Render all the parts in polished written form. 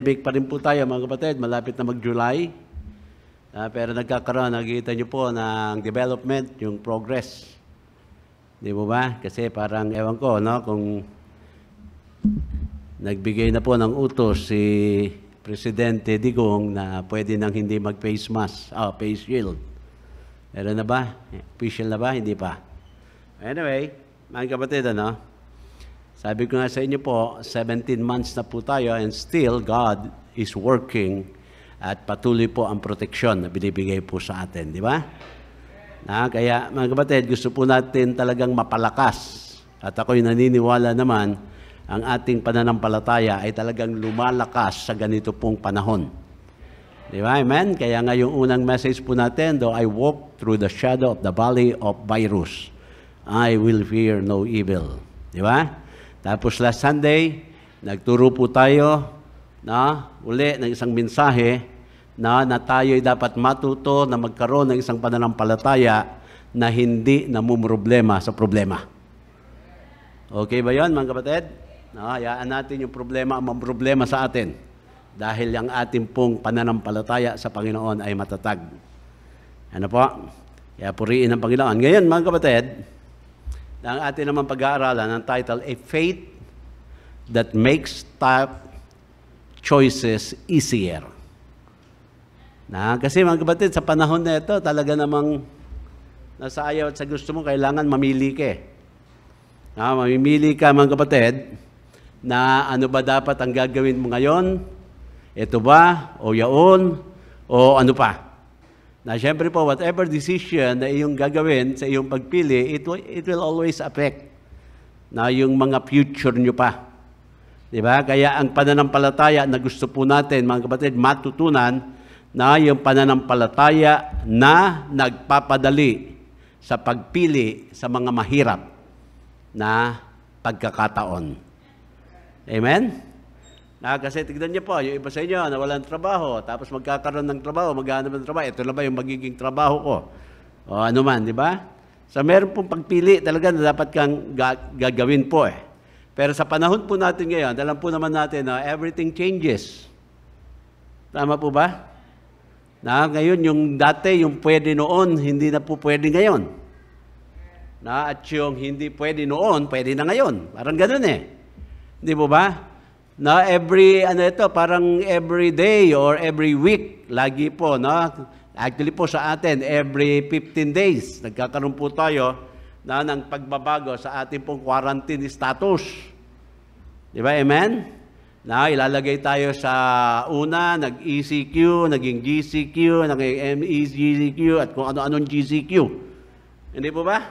Big pa rin po tayo mga kapatid, malapit na mag-July. Pero nagkakaroon, nakikita nyo po ng development, yung progress. Di mo ba? Kasi parang, ewan ko, no? Kung nagbigay na po ng utos si Presidente Digong na pwede nang hindi mag-face mask, face shield. Pero na ba? Official na ba? Hindi pa. Anyway, mga kapatid, ano? Sabi ko nga sa inyo po, 17 months na po tayo and still God is working at patuloy po ang proteksyon na binibigay po sa atin. Di ba? Kaya mga kapatid, gusto po natin talagang mapalakas. At ako'y naniniwala naman, ang ating pananampalataya ay talagang lumalakas sa ganito pong panahon. Di ba? Amen? Kaya nga yung unang message po natin, though I walk through the shadow of the valley of virus, I will fear no evil. Di ba? Tapos last Sunday, nagturo po tayo na uli ng isang mensahe na tayo'y dapat matuto na magkaroon ng isang pananampalataya na hindi namumroblema sa problema. Okay ba yun, mga kapatid? Hayaan natin yung problema ang mamroblema sa atin dahil ang ating pong pananampalataya sa Panginoon ay matatag. Ano po? Kaya puriin ang Panginoon. Ngayon, mga kapatid, ang atin naman pag-aaralan ang title, A Faith That Makes Tough Choices Easier. Kasi mga kapatid, sa panahon na ito, talaga namang nasa ayaw at sa gusto mo, kailangan mamili ka. Mamimili ka mga kapatid, na ano ba dapat ang gagawin mo ngayon? Ito ba? O yaon? O ano pa? Na siyempre po, whatever decision na iyong gagawin sa iyong pagpili, it will always affect na yung mga future nyo pa. Diba? Kaya ang pananampalataya na gusto po natin, mga kapatid, matutunan na yung pananampalataya na nagpapadali sa pagpili sa mga mahirap na pagkakataon. Amen? Kasi tignan niyo po, yung iba sa inyo na walang trabaho, tapos magkakaroon ng trabaho, maghanap ng trabaho, ito na ba yung magiging trabaho ko? O ano man, di ba? So meron pong pagpili talaga na dapat kang gagawin po . Pero sa panahon po natin ngayon, alam po naman natin na everything changes. Tama po ba? Ngayon, yung dati, yung pwede noon, hindi na po pwede ngayon. At yung hindi pwede noon, pwede na ngayon. Parang ganun . Hindi po ba? Parang every day or every week, lagi po, actually po sa atin, every 15 days, nagkakaroon po tayo ng pagbabago sa ating pong quarantine status. Di ba, amen? Ilalagay tayo sa una, nag-ECQ, naging GCQ, naging MEGCQ, at kung ano-anong GCQ. Hindi po ba?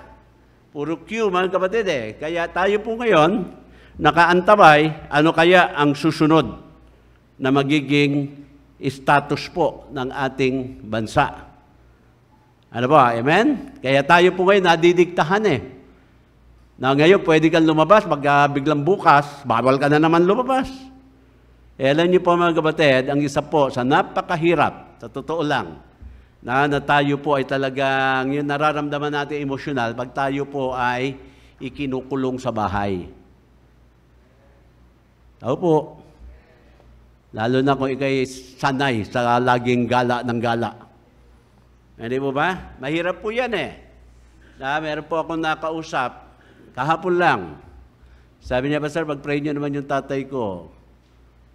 Puro Q, mga kapatid . Kaya tayo po ngayon, nakaantabay, ano kaya ang susunod na magiging status po ng ating bansa. Ano ba? Amen? Kaya tayo po ngayon nadidiktahan . Na ngayon pwede kang lumabas, biglang bukas, bawal ka na naman lumabas. Alam niyo po mga kapatid, ang isa po sa napakahirap, sa totoo lang, na tayo po ay talagang yung nararamdaman natin emosyonal pag tayo po ay ikinukulong sa bahay. Tao po. Lalo na kung ikay sanay sa laging gala ng gala. Hindi mo ba? Mahirap po yan . Meron po akong nakausap, kahapon lang. Sabi niya, Pastor, mag-pray niyo naman yung tatay ko.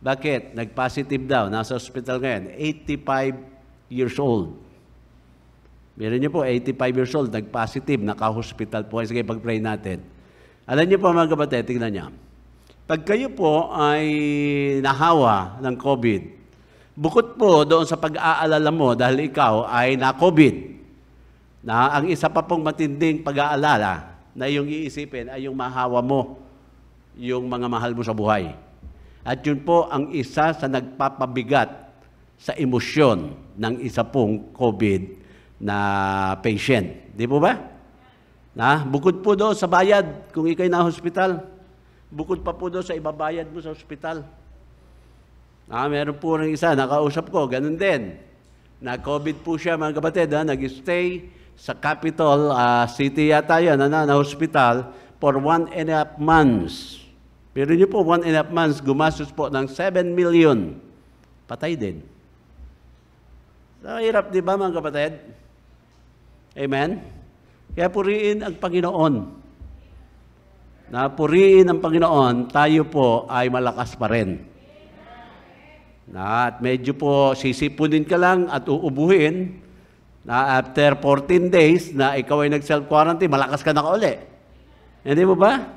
Bakit? Nag-positive daw. Nasa hospital ngayon. 85 years old. Meron niyo po, 85 years old, nag-positive, naka-hospital po. Sige, pag-pray natin. Alam niyo po mga kapatid, tingnan niya. Pag kayo po ay nahawa ng COVID, bukod po doon sa pag-aalala mo dahil ikaw ay na-COVID, na ang isa pa pong matinding pag-aalala na iyong iisipin ay yung mahawa mo, yung mga mahal mo sa buhay. At yun po ang isa sa nagpapabigat sa emosyon ng isa pong COVID na patient. Di po ba? Bukod po doon sa bayad kung ikay na hospital, bukod pa po doon sa ibabayad mo sa ospital. Meron po rin isa, nakausap ko, ganun din. Na-COVID po siya, mga kapatid, nag-stay sa capital city yata yun, na hospital for 1.5 months. Pero niyo po, 1.5 months, gumastos po ng 7 million patay din. So, hirap, di ba mga kapatid? Amen? Kaya puriin ang Panginoon. Na puriin ang Panginoon, tayo po ay malakas pa rin. At medyo po sisipunin ka lang at uubuhin na after 14 days na ikaw ay nag-self-quarantine, malakas ka na kauli. Hindi mo ba?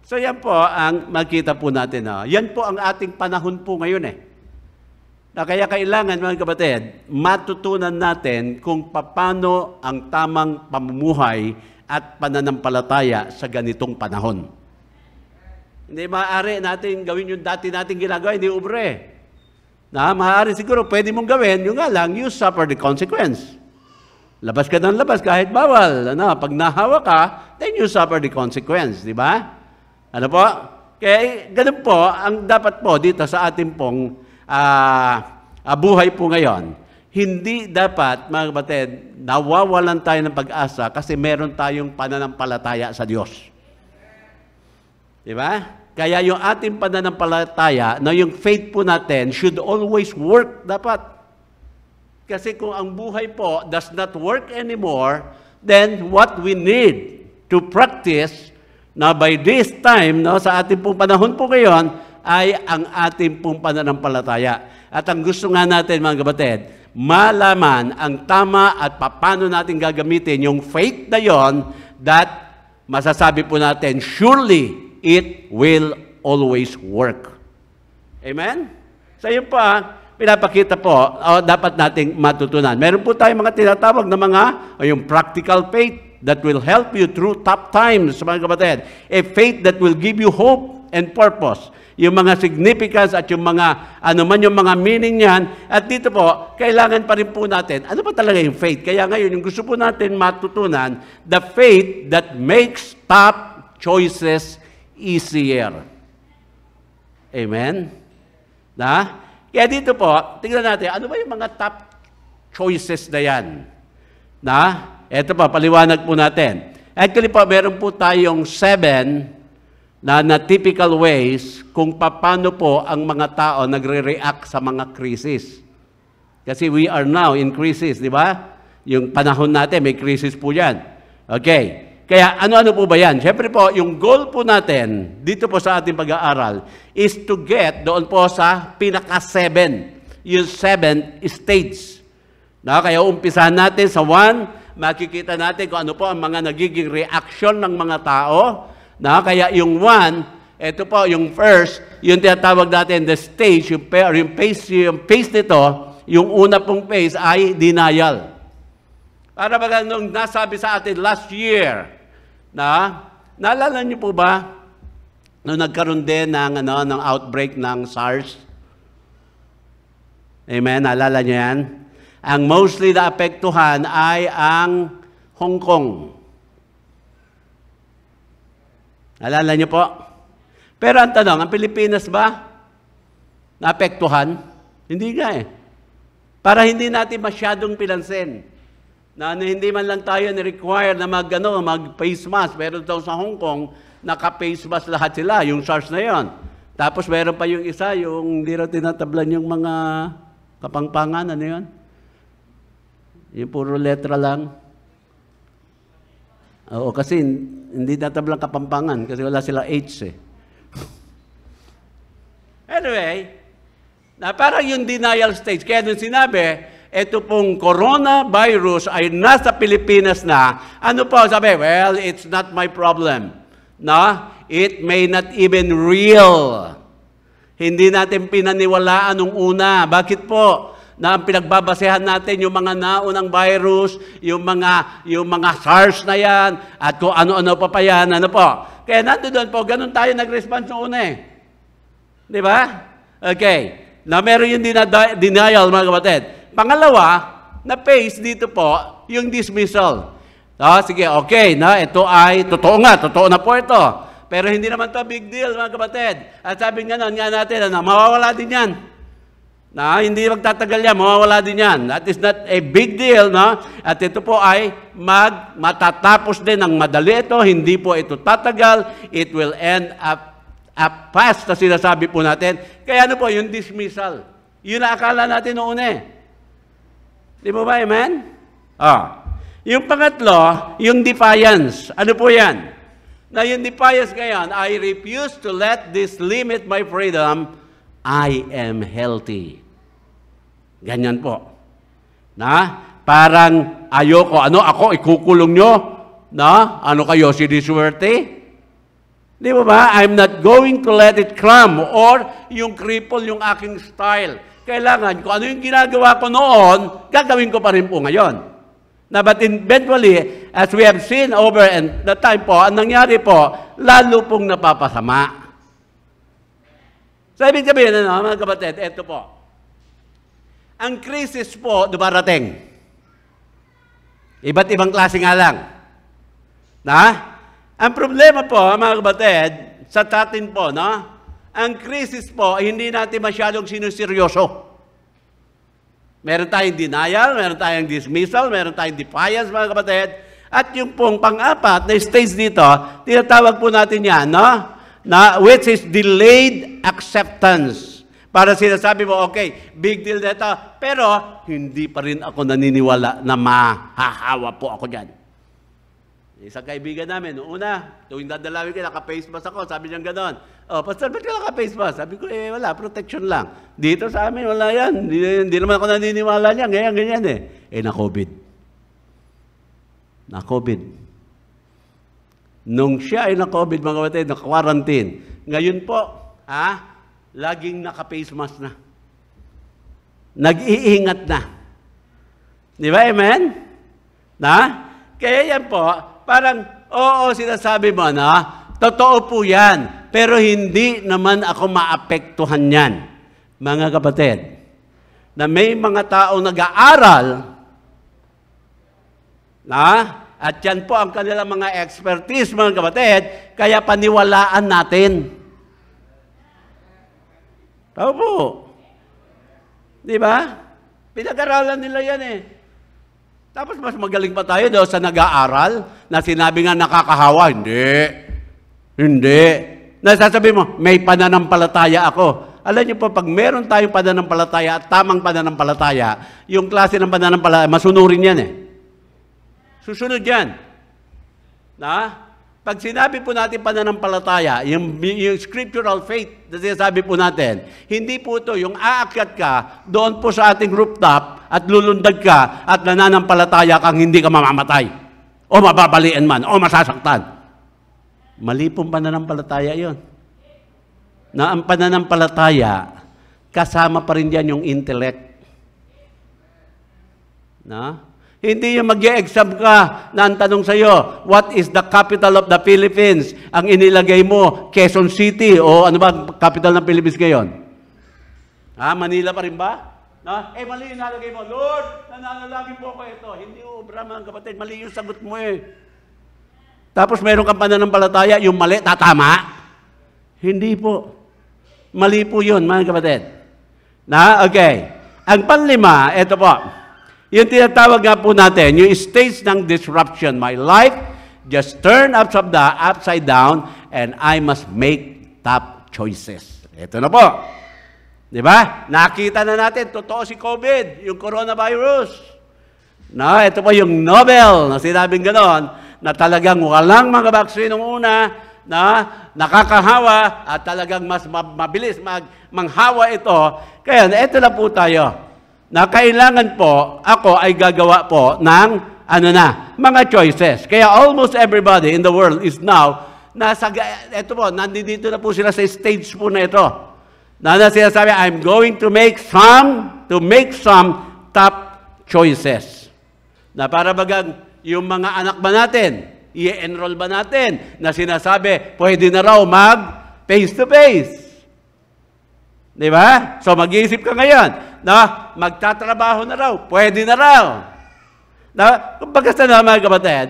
So yan po ang makita po natin. Yan po ang ating panahon po ngayon Na kaya kailangan mga kapatid, matutunan natin kung paano ang tamang pamumuhay at pananampalataya sa ganitong panahon. Hindi maaari natin gawin yung dati natin ginagawa, hindi ubre. Maaari siguro pwede mong gawin, yung nga lang, you suffer the consequence. Labas ka ng labas kahit bawal. Pag nahawa ka, then you suffer the consequence, di ba? Ano po? Kaya ganun po, ang dapat po dito sa ating pong buhay po ngayon, hindi dapat, mga kapatid, nawawalan tayo ng pag-asa kasi meron tayong pananampalataya sa Diyos. Di ba? Kaya yung ating pananampalataya, na yung faith po natin should always work dapat. Kasi kung ang buhay po does not work anymore, then what we need to practice na by this time, sa ating pong panahon po ngayon, ay ang ating pong pananampalataya. At ang gusto nga natin, mga kapatid, malaman ang tama at paano natin gagamitin yung faith na yon that masasabi po natin, surely it will always work. Amen? So yun po, pinapakita po, dapat nating matutunan. Meron po tayong mga tinatawag na yung practical faith that will help you through tough times, mga kapatid. A faith that will give you hope and purpose. Yung mga significance at yung mga, yung mga meaning niyan. At dito po, kailangan pa rin po natin, ano ba talaga yung faith? Kaya ngayon, yung gusto po natin matutunan, the faith that makes tough choices easier. Amen? Kaya dito po, tingnan natin, ano ba yung mga top choices na yan? Ito pa, paliwanag po natin. Actually po, meron po tayong 7 na typical ways kung paano po ang mga tao nagre-react sa mga crisis. Kasi we are now in crisis, di ba? Yung panahon natin, may crisis po yan. Okay. Kaya ano-ano po ba yan? Siyempre po, yung goal po natin, dito po sa ating pag-aaral, is to get doon po sa pinaka-7, yung 7 stages. Kaya umpisahan natin sa 1, makikita natin kung ano po ang mga nagiging reaction ng mga tao. Kaya yung 1, ito po, yung first, yung tinatawag natin, the stage, yung phase nito, yung una pong phase ay denial. Para baga nung nasabi sa atin last year, naalala niyo po ba, nung nagkaroon din ng outbreak ng SARS? Amen? Naalala niyo yan? Ang mostly naapektuhan ay ang Hong Kong. Naalala niyo po? Pero ang tanong, ang Pilipinas ba naapektuhan? Hindi nga Para hindi natin masyadong pinansin. Na hindi man lang tayo ni-require na mag-face mask. Pero daw sa Hong Kong, naka-face mask lahat sila, yung SARS na yon. Tapos meron pa yung isa, yung hindi raw tinatablan yung mga kapangpangan, ano yun? Yung puro letra lang. Oo, kasi hindi natablang kapampangan kasi wala sila H Anyway, parang yung denial stage. Kaya nung sinabi, ito pong coronavirus ay nasa Pilipinas na, ano po sabi? Well, it's not my problem. It may not even real. Hindi natin pinaniwalaan nung una. Bakit po? Na ang pinagbabasehan natin yung mga naunang virus, yung mga SARS na yan, at kung ano-ano pa yan, ano po. Kaya nandoon po, ganun tayo nag-response noong una Di ba? Okay. Na meron yung denial, mga kapatid. Pangalawa, na phase dito po, yung dismissal. Sige, okay, ito ay, totoo na po ito. Pero hindi naman to big deal, mga kapatid. At sabi nga natin, mawawala din yan. Hindi magtatagal yan, mawawala din yan. That is not a big deal, At ito po ay matatapos din ng madali ito, hindi po ito tatagal, it will end up fast na sinasabi po natin. Kaya ano po, yung dismissal. Yun ang akala natin noon eh. Di ba ba, amen? Yung pangatlo, yung defiance. Ano po yan? Na yung defiance ngayon, I refuse to let this limit my freedom. I am healthy. Ganyan po. Na? Parang ayoko, ako, ikukulong nyo? Na? Ano kayo, siniswerte? Di ba ba? I'm not going to let it cram or yung cripple yung aking style. Kailangan, kung ano yung ginagawa ko noon, gagawin ko pa rin po ngayon. But eventually, as we have seen over and the time po, ang nangyari po, lalo pong napapasama. So, ibig sabihin, mga kapatid, eto po. Ang krisis po, dumarating. Iba't ibang klase nga lang. Ang problema po, mga kapatid, sa atin po, ang krisis po, hindi natin masyadong sinuseryoso. Meron tayong denial, meron tayong dismissal, meron tayong defiance, mga kapatid. At yung pong pang-apat na stage dito, tinatawag po natin yan, which is delayed acceptance. Para sinasabi mo, okay, big deal dito, pero hindi pa rin ako naniniwala na mahahawa po ako dyan. Isang kaibigan namin, noong una, tuwing dadalawin ko, naka-face mask ako, sabi niya gano'n. Pastor, ba't ka naka-face mask? Sabi ko, wala, protection lang. Dito sa amin, wala yan. Hindi naman ako naniniwala niyan, ganyan eh. Na-COVID. Na-COVID. Nung siya ay na-COVID, mga kapatid, na-quarantine. Ngayon po, laging naka-face mask na. Nag-iingat na. Di ba, amen? Kaya yan po, parang, oo, sinasabi mo totoo po yan, pero hindi naman ako maapektuhan yan. Mga kapatid, na may mga tao nag-aaral, at yan po ang kanilang mga expertise, mga kapatid, kaya paniwalaan natin. Tao po. Di ba? Pinag-aralan nila yan eh. Tapos mas magaling pa tayo daw sa nag-aaral na sinabi nga nakakahawa. Hindi. Nasasabi mo, may pananampalataya ako. Alam niyo po, pag meron tayong pananampalataya at tamang pananampalataya, yung klase ng pananampalataya, masunurin yan eh. Susunod yan. Pag sinabi po natin pananampalataya, yung scriptural faith na sinasabi po natin, hindi po ito yung aakyat ka doon po sa ating rooftop at lulundag ka at nananampalataya kang hindi ka mamamatay o mababalian man o masasaktan. Mali pong pananampalataya yun. Na ang pananampalataya, kasama pa rin dyan yung intellect. Hindi yung mag-e-exam ka na ang tanong sa'yo, what is the capital of the Philippines? Ang inilagay mo, Quezon City, o ano ba capital ng Philippines ngayon? Manila pa rin ba? Mali yung nalagay mo, Lord, nananalangin po ako ito. Hindi obra, mga kapatid, mali yung sagot mo eh. Tapos meron kang pananampalataya, yung mali, tatama? Hindi po. Mali po yun, mga kapatid. Okay. Ang panlima, ito po. Yung tinatawag nga po natin, yung stage ng disruption. My life just turned upside down and I must make tough choices. Ito na po. Di ba? Nakita na natin, totoo si COVID, yung coronavirus. Ito po yung Nobel na sinabing gano'n, na talagang walang mga vaccine nung una, na nakakahawa at talagang mas mabilis manghawa ito. Kaya ito na po tayo. Na kailangan po, ako ay gagawa po ng, mga choices. Kaya almost everybody in the world is now, nandito na po sila sa stage po na ito. Na sinasabi, I'm going to make some tough choices. Na para bagang, yung mga anak ba natin, i-enroll ba natin, na sinasabi, pwede na raw face-to-face. Di ba? So mag-iisip ka ngayon, magtatrabaho na raw, pwede na raw. Kumbaga sa mga kapatid,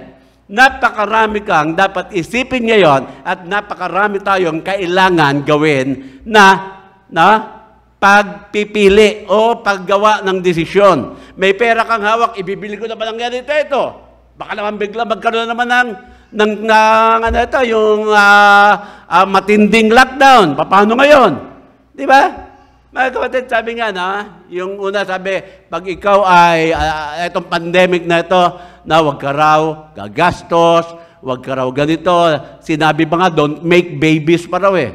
napakarami kang dapat isipin ngayon at napakarami tayong kailangan gawin na pagpipili o paggawa ng desisyon. May pera kang hawak, ibibili ko na ba lang ganito ito? Baka naman bigla magkaroon naman yung matinding lockdown. Paano ngayon? Di ba? Mga kapatid, sabi nga na, yung una sabi, pag ikaw ay, itong pandemic na ito, na wag ka raw gagastos, wag ka raw ganito, sinabi pa nga, don't make babies pa raw eh.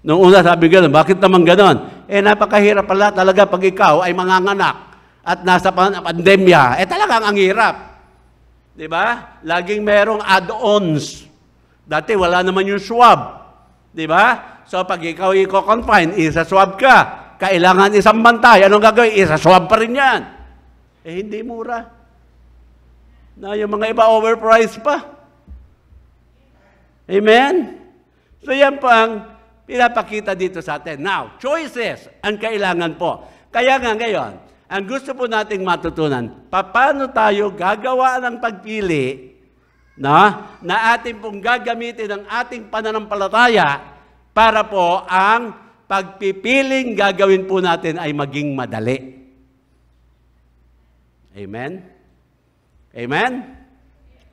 Nung una sabi gano'n, bakit naman gano'n? Napakahirap pala talaga pag ikaw ay manganganak at nasa pandemya, talagang ang hirap. Di ba? Laging merong add-ons. Dati wala naman yung swab. Di ba? So pag ikaw i-confine, isa-swab ka. Kailangan isang bantay. Anong gagawin? Isa-swab pa rin yan. Hindi mura. Na yung mga iba overpriced pa. Amen? So yan pang pinapakita dito sa atin. Now, choices ang kailangan po. Kaya nga ngayon, ang gusto po nating matutunan, paano tayo gagawa ng pagpili na ating pong gagamitin ang ating pananampalataya para po ang pagpipiling gagawin po natin ay maging madali. Amen? Amen?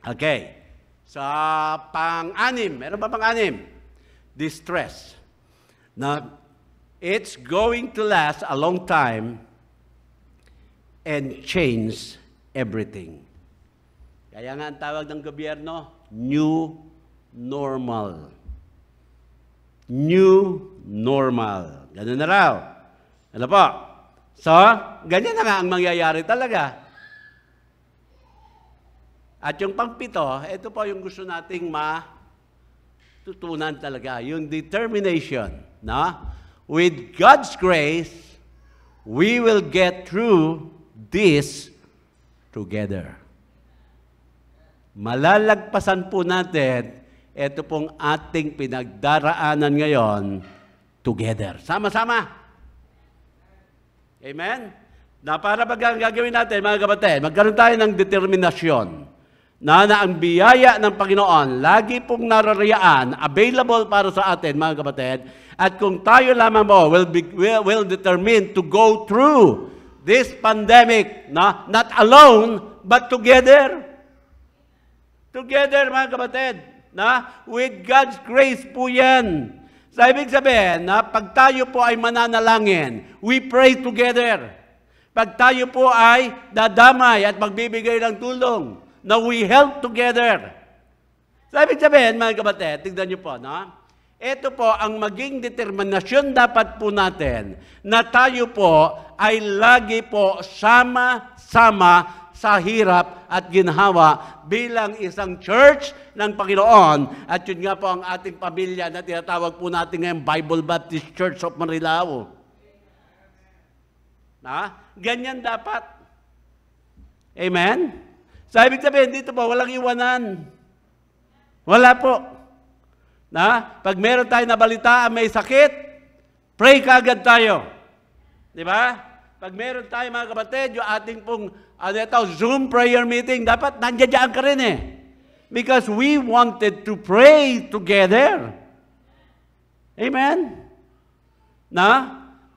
Okay. Sa pang-anim, meron ba pang-anim? Distress. Now, it's going to last a long time and change everything. Kaya nga ang tawag ng gobyerno, new normal. New normal. Ganun na raw. Ano po? So, ganyan na nga ang mangyayari talaga. At yung pang-pito, ito po yung gusto nating matutunan talaga, yung determination. No? With God's grace, we will get through this together. Malalagpasan po natin ito pong ating pinagdaraanan ngayon together. Sama-sama. Amen? Na para pag ang gagawin natin, mga kapatid, magkaroon tayo ng determinasyon na ang biyaya ng Panginoon lagi pong nararayaan, available para sa atin, mga kapatid, at kung tayo lamang po will determine to go through this pandemic, not alone, but together. Together, mga kapatid, with God's grace po yan. So, ibig sabihin, pag tayo po ay mananalangin, we pray together. Pag tayo po ay dadamay at magbibigay ng tulong, we help together. So, ibig sabihin, mga kapatid, tignan niyo po, ito po ang maging determinasyon dapat po natin na tayo po ay lagi po sama-sama sa hirap at ginhawa bilang isang church ng Panginoon. At yun nga po ang ating pamilya na tinatawag po natin ngayon Bible Baptist Church of Marilao. Ganyan dapat. Amen? So, ibig sabihin, dito po, walang iwanan. Wala po. Pag meron tayo nabalitaan may sakit, pray kaagad tayo. Di ba? Pag meron tayo, mga kapatid, yung ating pong Zoom prayer meeting, dapat nandiyan ka rin eh. Because we wanted to pray together. Amen?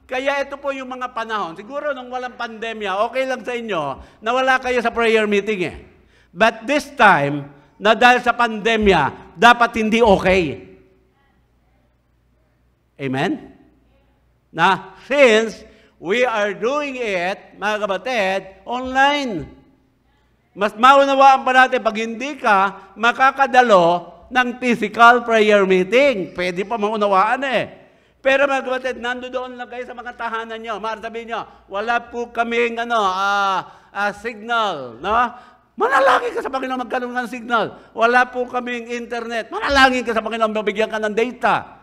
Kaya ito po yung mga panahon. Siguro nung walang pandemya, okay lang sa inyo na wala kayo sa prayer meeting eh. But this time, na dahil sa pandemya, dapat hindi okay. Amen? Since we are doing it, mga kapatid, online. Mas maunawaan pa natin pag hindi ka makakadalo ng physical prayer meeting. Pwede pa maunawaan eh. Pero mga kapatid, nandoon lang kayo sa mga tahanan nyo. Sabihin nyo, wala po kaming signal. Manalangin ka sa Panginoon magkaroon ng signal. Wala po kaming internet. Manalangin ka sa Panginoon, mabigyan ka ng data.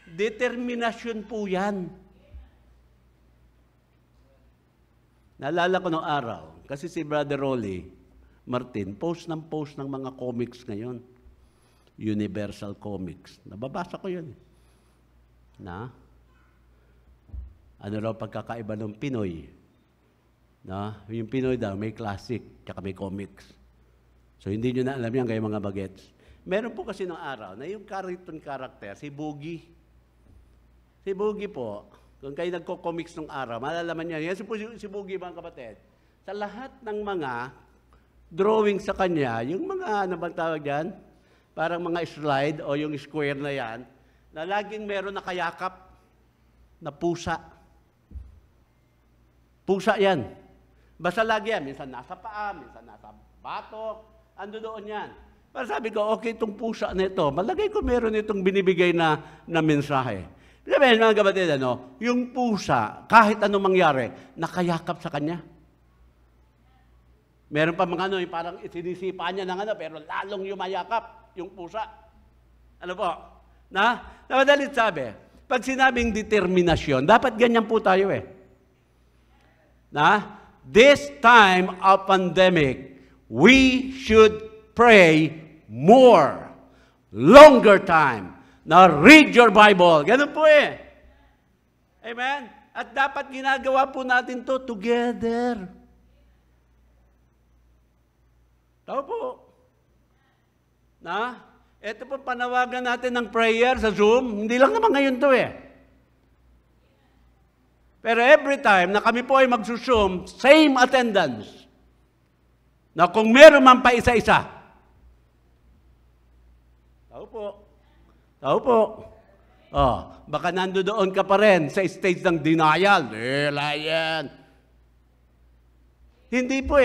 Determinasyon po yan. Naalala ko nung araw, kasi si Brother Rolly Martin, post ng mga comics ngayon. Universal Comics. Nababasa ko yun. Ano raw pagkakaiba ng Pinoy? Yung Pinoy daw, may classic, tsaka may comics. So, hindi nyo na alam yan kayo mga bagets. Meron po kasi nung araw na yung cartoon character, si Boogie. Si Boogie po, kung kayo nagko-comics nung araw, malalaman niya, yan si Boogie mga kapatid, sa lahat ng mga drawing sa kanya, yung mga, ano bang tawag dyan? Parang mga slide o yung square na yan, na laging meron nakayakap na pusa. Pusa yan. Basta lagi yan. Minsan nasa paa, minsan nasa batok. Ando doon yan. Pero sabi ko, okay, itong pusa na ito, malagay ko meron itong binibigay na mensahe. Sabihin, mga kapatid, yung pusa, kahit anong mangyari, nakayakap sa kanya. Meron pa mga yung parang isinisipa niya ng pero lalong yumayakap yung pusa. Ano po? Madalit sabi, pag sinabing determinasyon, dapat ganyan po tayo this time of pandemic, we should pray more, longer time. Now, read your Bible. Ganun po Amen? At dapat ginagawa po natin to together. Tao po. Ito po panawagan natin ng prayer sa Zoom. Hindi lang naman ngayon to Pero every time na kami po ay magsusum, same attendance. Na kung meron man pa isa-isa. Tao po. Tao po. Baka nandoon ka pa rin sa stage ng denial. Yan. Hindi po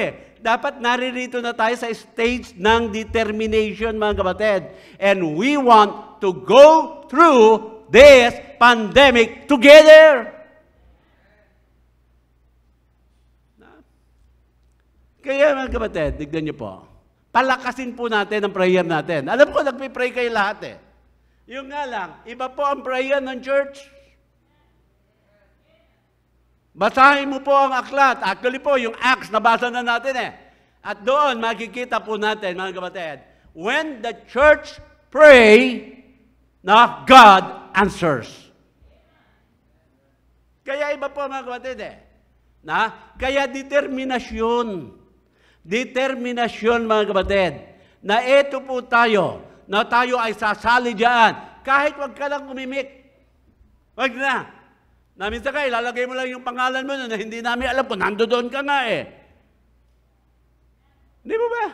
Dapat naririto na tayo sa stage ng determination, mga kapatid. And we want to go through this pandemic together. Kaya, mga kapatid, tignan niyo po. Palakasin po natin ang prayer natin. Alam ko, nagpipray kayo lahat Yung nga lang, iba po ang prayer ng church. Basahin mo po ang aklat. Actually po, yung Acts, nabasa na natin At doon, makikita po natin, mga kapatid, when the church pray, God answers. Kaya iba po, mga kapatid kaya determinasyon. Determinasyon, mga kapatid, na ito po tayo, na tayo ay sasali dyan, kahit wag ka lang umimik. Wag na. Minsan ka, ilalagay mo lang yung pangalan mo na hindi namin alam kung nandoon ka nga Di ba ba?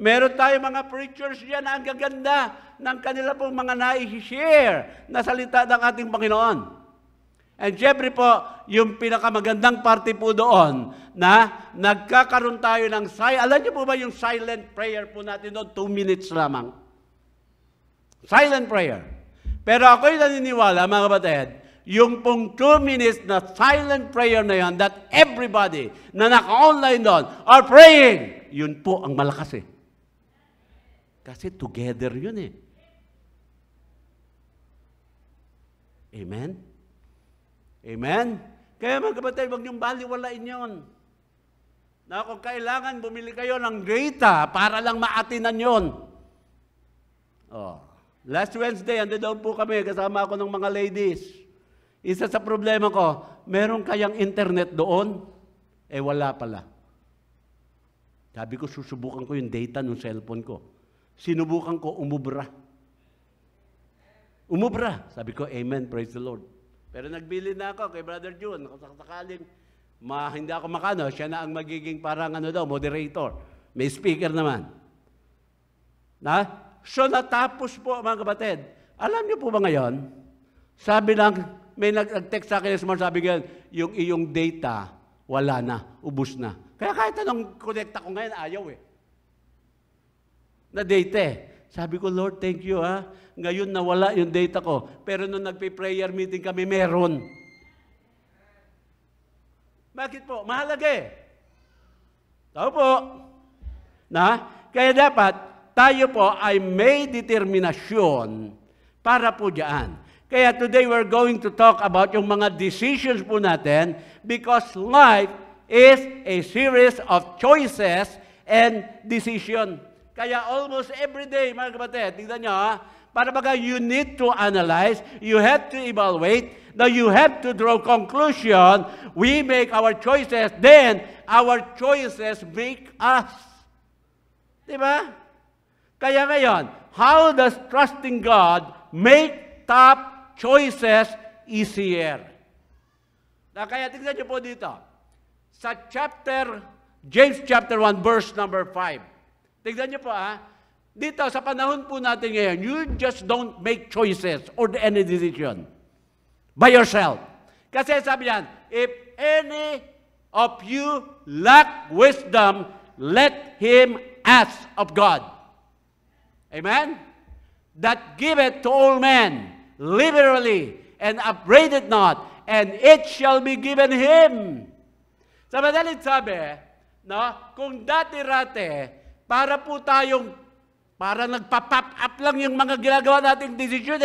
Meron tayo mga preachers dyan na ang gaganda ng kanila pong mga nai-share na salita ng ating Panginoon. And syempre po, yung pinakamagandang parte po doon na nagkakaroon tayo ng alam niyo po ba yung silent prayer po natin doon? 2 minutes lamang. Silent prayer. Pero ako'y naniniwala, mga kapatid, yung pong 2 minutes na silent prayer na yan, that everybody na naka-online doon are praying, yun po ang malakas Kasi together yun Amen? Amen? Kaya mga kapatid, huwag niyong baliwalain yun. Na kung kailangan, bumili kayo ng data para lang maatinan yun. Last Wednesday, ando daw po kami, kasama ako ng mga ladies. Isa sa problema ko, meron kayang internet doon? Wala pala. Sabi ko, susubukan ko yung data ng cellphone ko. Sinubukan ko, umubra. Umubra. Sabi ko, amen, praise the Lord. Pero nagbili na ako kay Brother June. Sakaling hindi ako makano, siya na ang magiging parang moderator. May speaker naman. So natapos po, mga kapatid. Alam niyo po ba ngayon, sabi lang, may nag-text sa akin, sabi ko, yung iyong data, wala na, ubus na. Kaya kahit anong connecta ko ngayon, ayaw Na data Sabi ko, Lord, thank you Ngayon nawala yung data ko. Pero nung nagpe-prayer meeting kami, meron. Bakit po? Mahalaga Tao po. Kaya dapat, tayo po ay may determinasyon para po diyan. Kaya today we're going to talk about yung mga decisions po natin because life is a series of choices and decision. Kaya almost every day, mga kapatid, tingnan nyo para baga you need to analyze, you have to evaluate, now you have to draw conclusion, we make our choices, then our choices make us. Diba? Kaya ngayon, how does trusting God make tough choices easier? Kaya tignan niyo po dito. Sa James chapter 1, verse number 5. Tignan niyo po Dito, sa panahon po natin ngayon, you just don't make choices or any decision by yourself. Kasi sabi yan, if any of you lack wisdom, let him ask of God. Amen? That giveth to all men liberally, and upbraideth not, and it shall be given him. Sa madaling sabi, no, kung dati-rate, para po tayong para nagpa-pop up lang yung mga ginagawa nating desisyon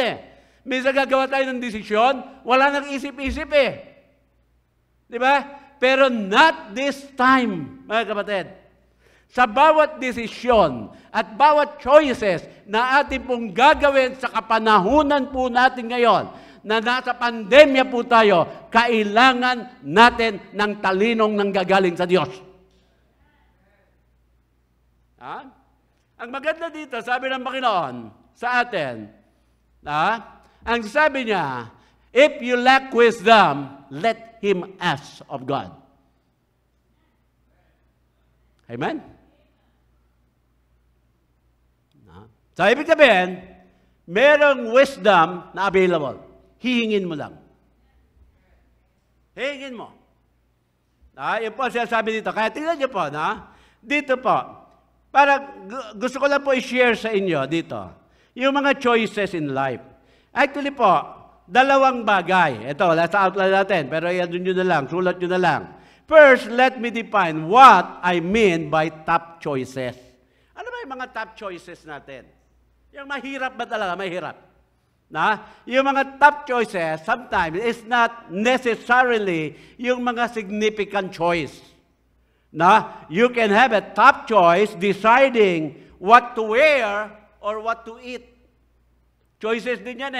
Minsan gagawa tayo ng desisyon, wala nang isip-isip Di ba? Pero not this time, mga kapatid. Sa bawat desisyon at bawat choices na ating pong gagawin sa kapanahunan po natin ngayon, na nasa pandemya po tayo, kailangan natin ng talinong nanggagaling sa Diyos. Ang maganda dito, sabi ng Panginoon sa atin, ang sabi niya, if you lack wisdom, let him ask of God. Amen? So, ibig sabihin, merong wisdom na available. Hihingin mo lang. Hihingin mo. Yun po siya sabi dito. Kaya tingnan niyo po, dito po, para gusto ko lang po i-share sa inyo dito, yung mga choices in life. Actually po, dalawang bagay. Ito, wala sa outline natin, pero yan nyo na lang, sulat nyo na lang. First, let me define what I mean by top choices. Ano ba yung mga top choices natin? Yung mahirap ba talaga? Mahirap. Yung mga top choices, sometimes, is not necessarily yung mga significant choice. You can have a top choice deciding what to wear or what to eat. Choices din yan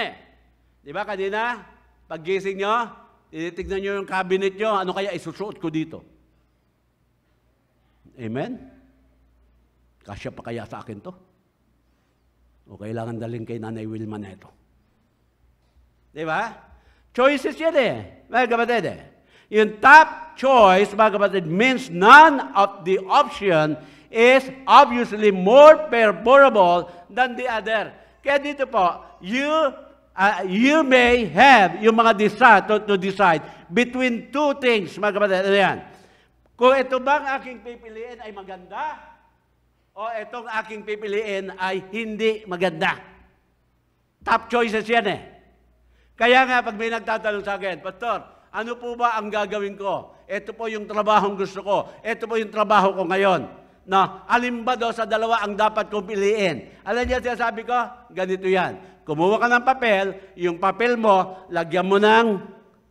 Di ba kanina, paggising nyo, tinitignan nyo yung cabinet nyo, ano kaya isusuot ko dito? Amen? Kasya pa kaya sa akin to? O kailangan dalhin kay Nanay Wilma na ito? Di ba? Choices yan mga kapatid Yung top choice, mga kapatid, means none of the option is obviously more favorable than the other. Kaya dito po, you may have yung mga desire to decide between two things, mga kapatid. Ano yan? Kung ito bang aking pipiliin ay maganda, o itong aking pipiliin ay hindi maganda. Top choices yan Kaya nga, pag may nagtatanong sa akin, Pastor, ano po ba ang gagawin ko? Ito po yung trabahong gusto ko. Ito po yung trabaho ko ngayon. Alin ba daw sa dalawa ang dapat kong piliin? Alam niya sinasabi ko? Ganito yan. Kumuha ka ng papel, yung papel mo, lagyan mo ng,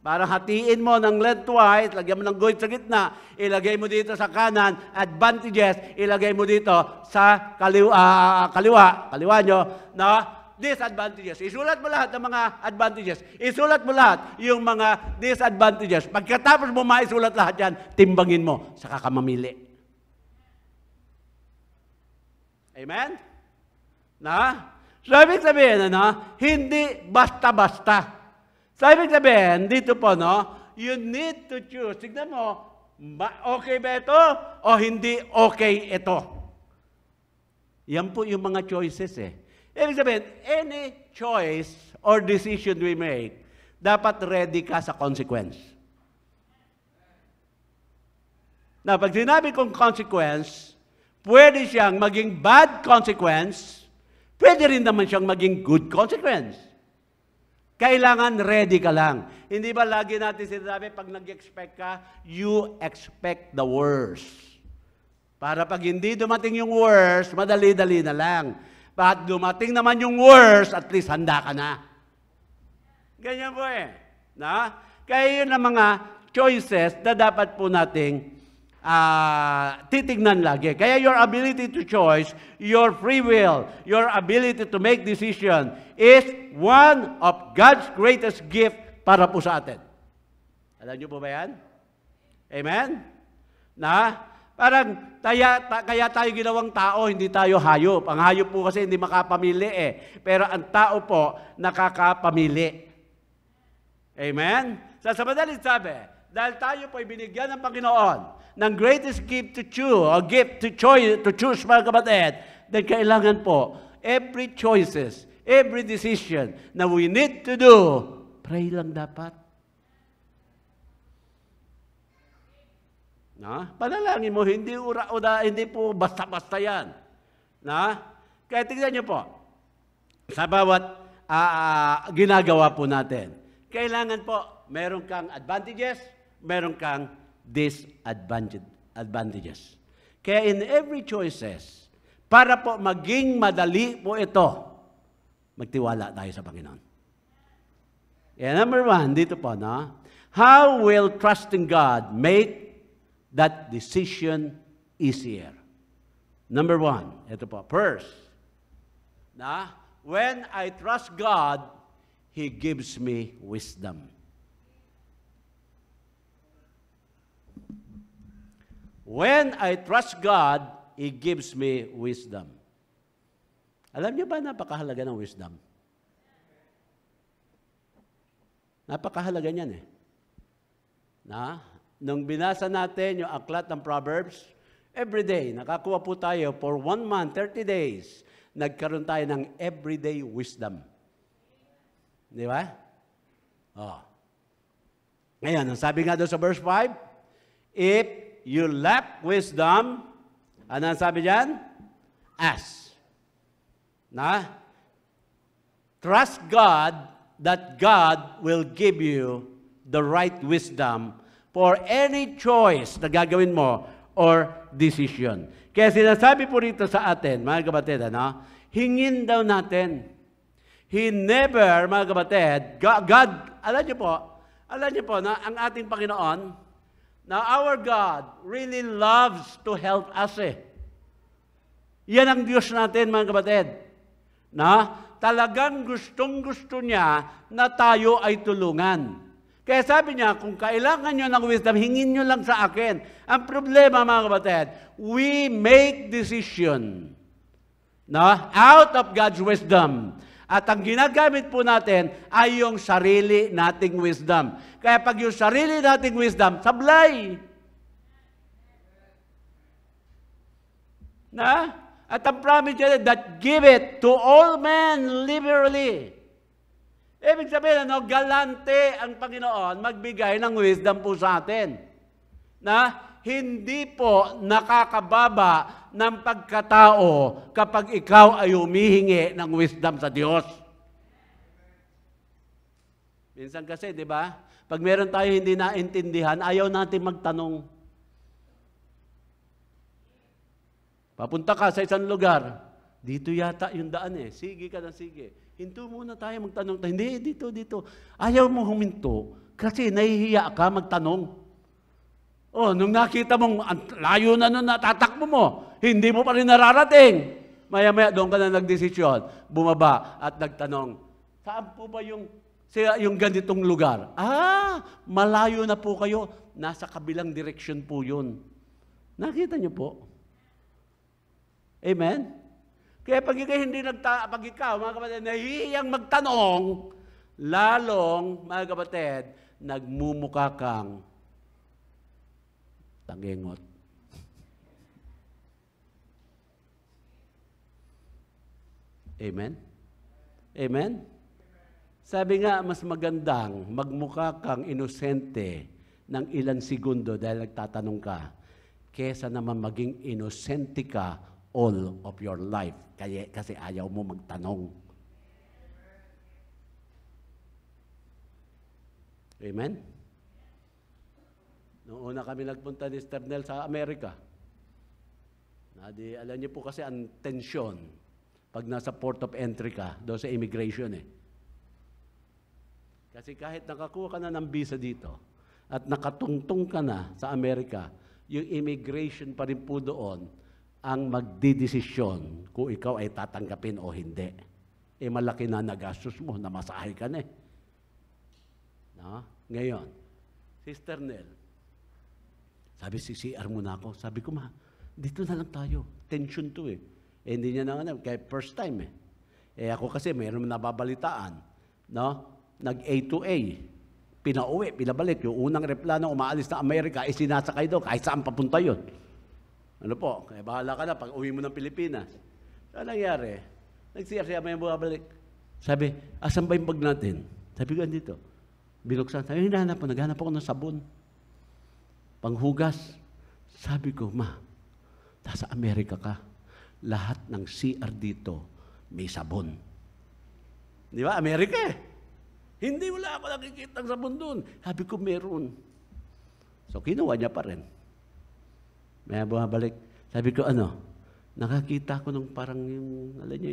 parang hatiin mo ng lengthwise, lagyan mo ng guhit sa gitna, ilagay mo dito sa kanan, advantages, ilagay mo dito sa kaliwa nyo, disadvantages. Isulat mo lahat ng mga advantages. Isulat mo lahat yung mga disadvantages. Pagkatapos mo maisulat lahat yan, timbangin mo, saka ka mamili. Amen? So, ibig sabihin, hindi basta-basta. So, ibig sabihin, dito po, you need to choose. Tignan mo, okay ba ito o hindi okay ito? Yan po yung mga choices Ibig sabihin, any choice or decision we make, dapat ready ka sa consequence. Pag sinabi kong consequence, pwede siyang maging bad consequence, pwede rin naman siyang maging good consequence. Kailangan ready ka lang. Hindi ba lagi natin sinasabi, pag nag-expect ka, you expect the worst. Para pag hindi dumating yung worst, madali-dali na lang. Pag dumating naman yung worst, at least handa ka na. Ganyan po Kaya yun ang mga choices na dapat po nating titignan lagi. Kaya your ability to choose, your free will, your ability to make decision is one of God's greatest gift para po sa atin. Alam niyo po ba yan? Amen? Parang kaya tayo ginawang tao, hindi tayo hayop. Ang hayop po kasi hindi makapamili Pero ang tao po, nakakapamili. Amen? Sa madaling sabi, dahil tayo po ay binigyan ng Panginoon ng greatest gift to choose, or gift to choose, mga kapatid, then kailangan po, every choices, every decision na we need to do, pray lang dapat. Na? Panalangin mo, hindi ura-ura, hindi po basta-basta yan. Na? Kaya tignan niyo po, sa bawat ginagawa po natin, kailangan po, meron kang advantages, meron kang disadvantages. Kaya in every choices, para po maging madali po ito, magtiwala tayo sa Panginoon. Yeah, number 1, dito po, no? How will trusting God make that decision easier? Number 1, ito po. First, when I trust God, He gives me wisdom. When I trust God, He gives me wisdom. Alam niyo ba napakahalaga ng wisdom? Napakahalaga niyan eh. Nung binasa natin yung aklat ng Proverbs, every day, nakakuha po tayo for 1 month, 30 days, nagkaroon tayo ng everyday wisdom. Di ba? Oh. Ngayon, ang sabi nga doon sa verse 5, if you lack wisdom, ano ang sabi diyan? Ask. Trust God that God will give you the right wisdom for any choice na gagawin mo or decision. Kaya sinasabi po rito sa atin, mga kapatid, hingin daw natin. He never, mga kapatid, God, alam niyo po na ang ating Panginoon, na our God really loves to help us eh. Yan ang Diyos natin, mga kapatid. Talagang gustong-gusto niya na tayo ay tulungan. Kaya sabi niya, kung kailangan nyo ng wisdom, hingin nyo lang sa akin. Ang problema, mga kapatid, we make decision out of God's wisdom. At ang ginagamit po natin ay yung sarili nating wisdom. Kaya pag yung sarili nating wisdom, sablay. At ang promise niya that give it to all men liberally. Ibig sabihin, galante ang Panginoon magbigay ng wisdom po sa atin. Hindi po nakakababa ng pagkatao kapag ikaw ay humihingi ng wisdom sa Diyos. Minsan kasi, di ba? Pag meron tayo hindi naintindihan, ayaw natin magtanong. Papunta ka sa isang lugar, dito yata yung daan eh. Sige ka na sige. Hinto muna tayo magtanong. Hindi, dito. Ayaw mo huminto kasi nahihiya ka magtanong. Nung nakita mong layo na nun natatakbo mo, hindi mo pa rin nararating. Maya-maya doon ka na nagdesisyon, bumaba at nagtanong, saan po ba yung ganitong lugar? Malayo na po kayo. Nasa kabilang direksyon po yun. Nakita niyo po? Amen? Kaya pag ikaw, mga kapatid, nahihiyang magtanong, lalong, mga kapatid, nagmumukha kang tangengot. Amen? Amen? Sabi nga, mas magandang magmukha kang inosente ng ilang segundo dahil nagtatanong ka, kesa naman maging inosente ka all of your life. Kasi ayaw mo magtanong. Amen? Noong una kami nagpunta ni Sternel sa Amerika, alam niyo po kasi ang tensyon pag nasa port of entry ka, doon sa immigration eh. Kasi kahit nakakuha ka na ng visa dito at nakatungtong ka na sa Amerika, yung immigration pa rin po doon ang magdidesisyon kung ikaw ay tatanggapin o hindi. Malaki na nagastos mo, namasahe ka na eh. Ngayon, Sister Nel, sabi, CCR muna ako. Sabi ko, dito na lang tayo. Tension to eh. Hindi niya na kaya first time eh. Ako kasi mayroon nababalitaan. Nag-A to A. Pinauwi, pinabalik. Yung unang replano umaalis na Amerika, sinasakay doon. Kahit saan papunta yun. Ano po? Kaya bahala ka na pag uwi mo ng Pilipinas. Ano nangyari? Nag-CR siya, may bumabalik. Sabi, asan ba yung bag natin? Sabi ko, dito. Binuksan. Sabi, naghanap ako ng sabon. Panghugas. Sabi ko, ma, nasa Amerika ka. Lahat ng CR dito may sabon. Di ba? Amerika eh. Hindi, wala ako nakikita ng sabon doon. Sabi ko, meron. So, kinuha niya pa rin. May bumabalik. Sabi ko, nakakita ko nung parang yung, alam niyo,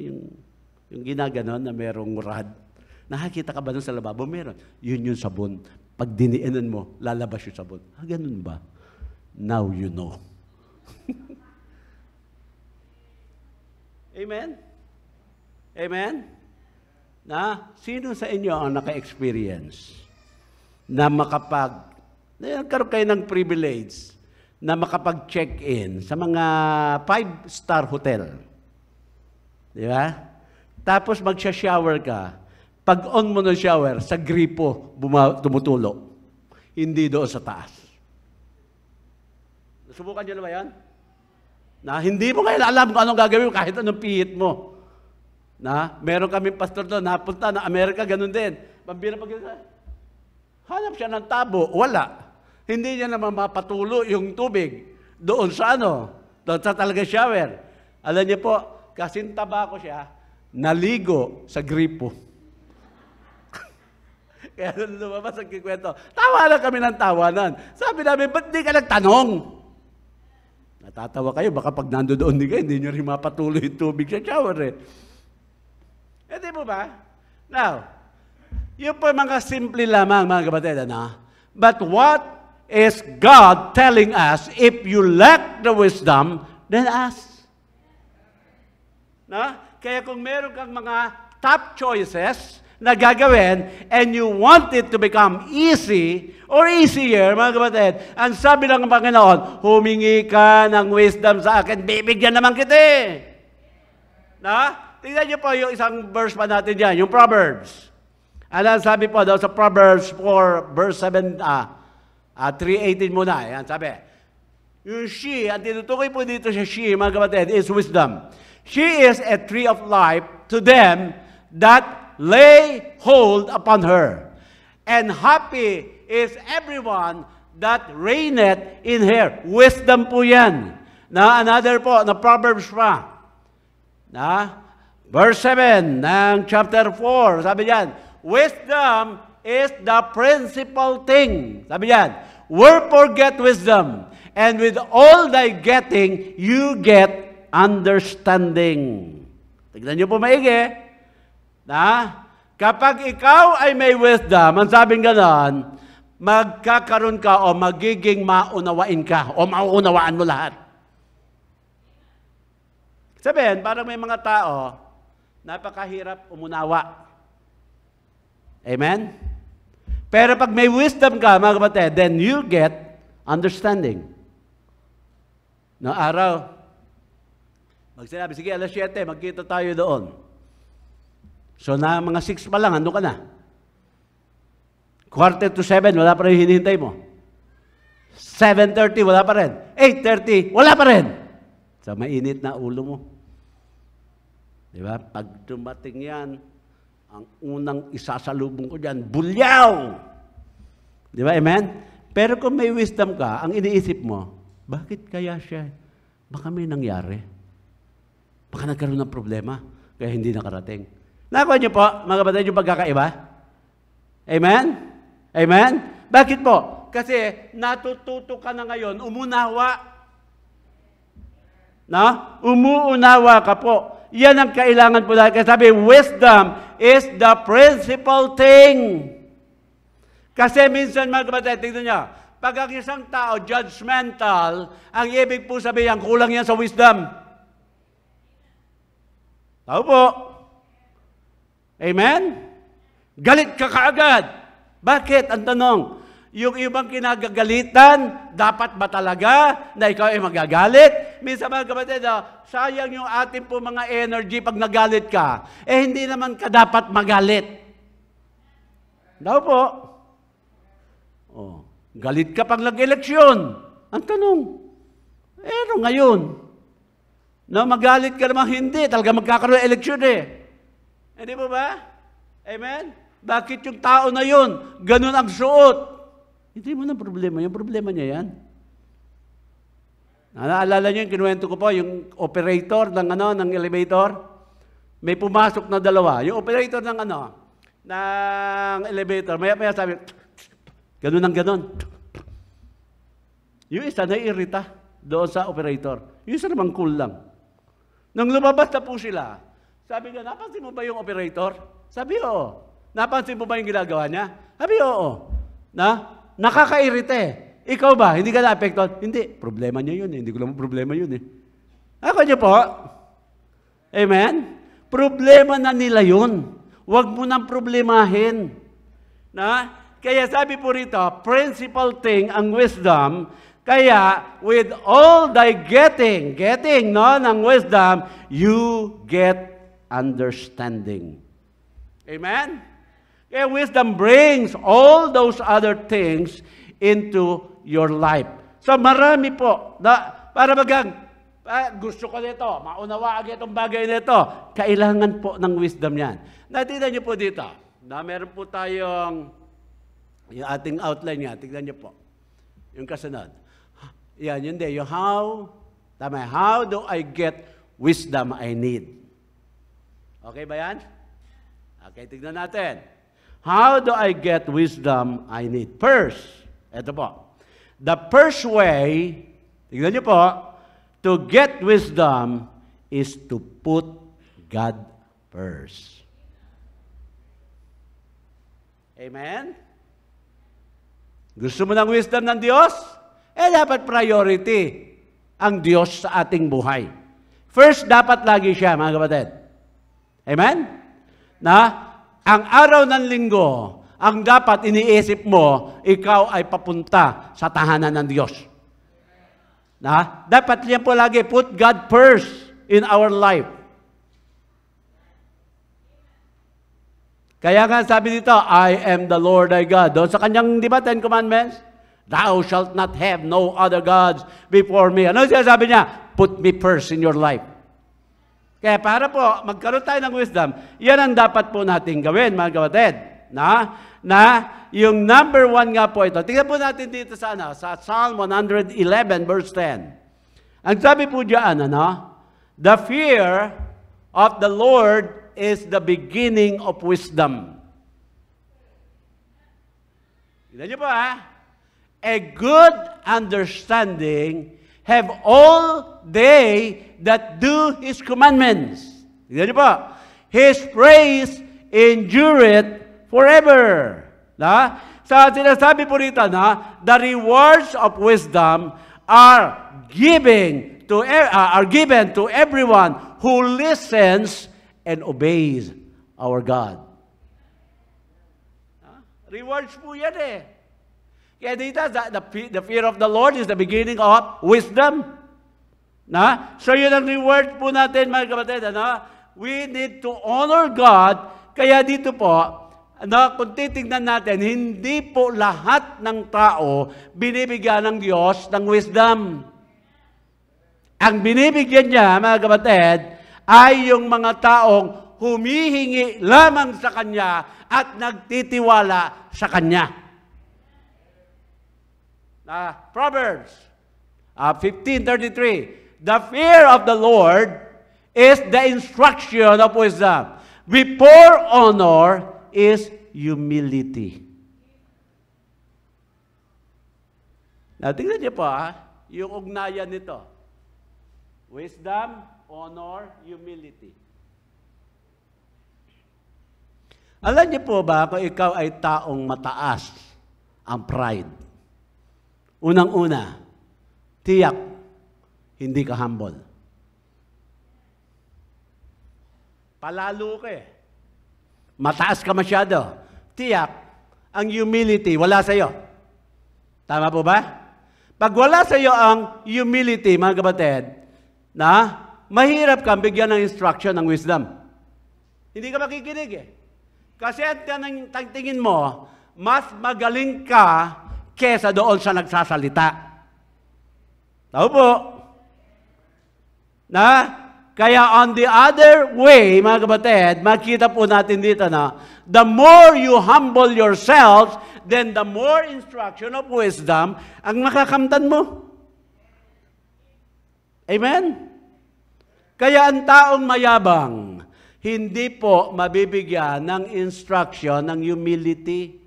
yung ginaganon na merong rod. Nakakita ka ba nun sa lababo? Meron. Yun yung sabon. Pag diniinan mo, lalabas yung sabon. Ganun ba? Now you know. Amen? Amen? Sino sa inyo ang naka-experience na nagkaroon kayo ng privilege na makapag-check-in sa mga 5-star hotel? Di ba? Tapos magsha-shower ka. Pag on mo ng shower, sa gripo tumutulo. Hindi doon sa taas. Nasubukan nyo na ba yan? Na hindi mo kayo alam kung anong gagawin mo kahit anong pihit mo. Meron kaming pastor doon, napunta na Amerika, ganun din. Pambira pag hanap siya ng tabo, wala. Hindi niya naman mapatulo yung tubig doon sa doon sa talaga shower. Alam niyo po, kasintaba ko siya, naligo sa gripo. Kaya nung lumabas ang kikwento, tawa lang kami ng tawanan. Sabi namin, ba't di ka nagtanong? Natatawa kayo, baka pag nandoon din kayo, hindi nyo rin mapatuloy yung tubig sa shower eh. Di mo ba? Now, yun po mga simple lamang mga kapatid, But what is God telling us? If you lack the wisdom, then ask. Kaya kung meron kang mga top choices na gagawin and you want it to become easy or easier, mga kapatid, ang sabi ng Panginoon, humingi ka ng wisdom sa akin, bibigyan naman kita eh. Tingnan niyo po yung isang verse pa natin dyan, yung Proverbs. Ano sabi po daw sa Proverbs 4, verse 7, 3:18 muna. Yan, sabi. Yung she, ang tinutukoy po dito sa she, mga kapatid, is wisdom. She is a tree of life to them that lay hold upon her. And happy is everyone that reigneth in her. Wisdom po yan. Another po, na Proverbs pa. Verse 7 ng chapter 4, sabi yan, wisdom is the principal thing. Sabi yan, wherefore get wisdom, and with all thy getting, you get understanding. Tignan niyo po maigi. Kapag ikaw ay may wisdom, ang sabing ganon, magkakaroon ka o magiging maunawain ka o mauunawaan mo lahat. Sabihin, parang may mga tao, napakahirap umunawa. Amen? Pero pag may wisdom ka, mga kapatid, then you get understanding. No araw, magsinabi, sige, alas 7, magkita tayo doon. So na mga 6 pa lang, ando ka na. 6:45, wala pa rin hinihintay mo. 7:30, wala pa rin. 8:30, wala pa rin. So mainit na ulo mo. Diba? Pag dumating yan, ang unang isasalubong ko dyan, bulyaw! Diba? Amen? Pero kung may wisdom ka, ang iniisip mo, bakit kaya siya? Baka may nangyari. Baka nagkaroon ng problema, kaya hindi nakarating. Nakuha niyo po, mga kapatid, yung pagkakaiba? Amen? Amen? Bakit po? Kasi natututo ka na ngayon, umunawa. Umuunawa ka po. Yan ang kailangan po dahil. Kasi sabi, wisdom is the principal thing. Kasi minsan, mga kapatid, tignan niyo, pag ang isang tao judgmental, ang ibig po sabihin, kulang yan sa wisdom. Tao po. Amen? Galit ka kaagad. Bakit? Ang tanong, yung ibang kinagagalitan, dapat ba talaga na ikaw ay magagalit? Minsan mga kapatid, sayang yung ating po mga energy pag nagalit ka. Hindi naman ka dapat magalit. Daw po. Galit ka pag nag-eleksyon. Ang tanong, ngayon, No, magalit ka naman, hindi. Talaga magkakaroon ng eleksyon eh. Hindi po ba? Amen? Bakit yung tao na yun, ganun ang suot? Hindi mo na problema. Yung problema niya yan. Naalala niyo yung kinuwento ko po, yung operator ng elevator? May pumasok na dalawa. Yung operator ng elevator, maya sabi, ganun ang ganun. Yung isa naiirita doon sa operator. Yung isa naman cool lang. Nung lumabas na po sila, sabi niya, napansin mo ba yung operator? Sabi, oo. Napansin mo ba yung ginagawa niya? Sabi, oo. Nakakairite. Ikaw ba? Hindi ka na-apektuhan? Hindi. Problema niya yun. Hindi ko lang problema yun. Ako niyo po. Amen? Problema na nila yun. Huwag mo nang problemahin. Kaya sabi po rito, principal thing ang wisdom. Kaya, with all thy getting ng wisdom, you get understanding. Amen? Kaya wisdom brings all those other things into your life. So marami po, para gusto ko nito, maunawaan itong bagay nito, kailangan po ng wisdom yan. Natignan niyo po dito, meron po tayong, yung ating outline yan, tignan niyo po, yung kasunod. Yan, yun din. Yung how do I get wisdom I need? Okay ba yan? Okay, tignan natin. How do I get wisdom I need? First, eto po. The first way, tignan niyo po, to get wisdom is to put God first. Amen? Gusto mo ng wisdom ng Diyos? Dapat priority ang Diyos sa ating buhay. First, dapat lagi siya, mga kapatid. Amen? Ang araw ng linggo, ang dapat iniisip mo, ikaw ay papunta sa tahanan ng Diyos. Dapat yan po lagi, put God first in our life. Kaya nga sabi dito, I am the Lord thy God. Doon sa kanyang, di ba, 10 Commandments? Thou shalt not have no other gods before me. Ano siya sabi niya? Put me first in your life. Kaya para po, magkaroon tayo ng wisdom, yan ang dapat po natin gawin, mga kapatid. Yung number 1 nga po ito. Tingnan po natin dito sa Psalm 111 verse 10. Ang sabi po diyan, the fear of the Lord is the beginning of wisdom. Tingnan niyo po a good understanding have all they that do His commandments. Tingnan niyo po. His praise endureth forever. Sinasabi po rito the rewards of wisdom are given to everyone who listens and obeys our God. Rewards po yan Kaya dito, the fear of the Lord is the beginning of wisdom. So yun ang reward po natin, mga kapatid. We need to honor God. Kaya dito po, kung titignan natin, hindi po lahat ng tao binibigyan ng Diyos ng wisdom. Ang binibigyan niya, mga kapatid, ay yung mga taong humihingi lamang sa Kanya at nagtitiwala sa Kanya. Proverbs 15:33. The fear of the Lord is the instruction of wisdom. Before honor is humility. Tingnan niyo po yung ugnayan nito. Wisdom, honor, humility. Alam niyo po ba kung ikaw ay taong mataas ang pride? Unang-una, tiyak, hindi ka humble. Palalo ka Mataas ka masyado. Tiyak, ang humility, wala sa iyo. Tama po ba? Pag wala sa iyo ang humility, mga kapatid, mahirap kang bigyan ng instruction ng wisdom. Hindi ka makikinig Kasi at tingin mo, mas magaling ka kesa doon sa nagsasalita. Tao po. Na? Kaya on the other way, mga kapatid, makita po natin dito na, the more you humble yourselves, then the more instruction of wisdom ang makakamtan mo. Amen? Kaya ang taong mayabang, hindi po mabibigyan ng instruction ng humility.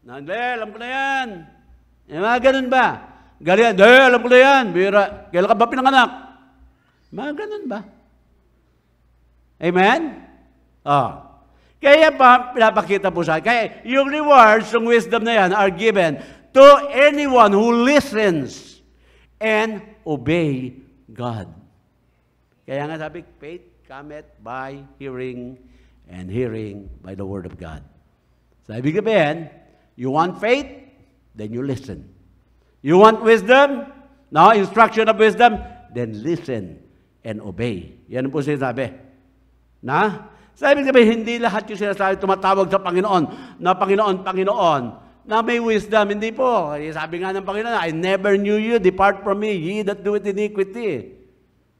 Alam ko na yan. Mga ganun ba? Galing, alam ko na yan. Bira, kailan ka ba pinanganak? Mga ganun ba? Amen? Kaya pa, pinapakita po sa akin. Kaya yung rewards ng wisdom na yan are given to anyone who listens and obey God. Kaya nga sabi, faith cometh by hearing, and hearing by the word of God. So, ibig sabihin, you want faith, then you listen. You want wisdom? No, instruction of wisdom? Then listen and obey. Yan po sinasabi. Na? Sabi sabihin, hindi lahat yung sinasabi tumatawag sa Panginoon, na Panginoon, Panginoon, na may wisdom. Hindi po. Sabi nga ng Panginoon, I never knew you, depart from me, ye that do it iniquity.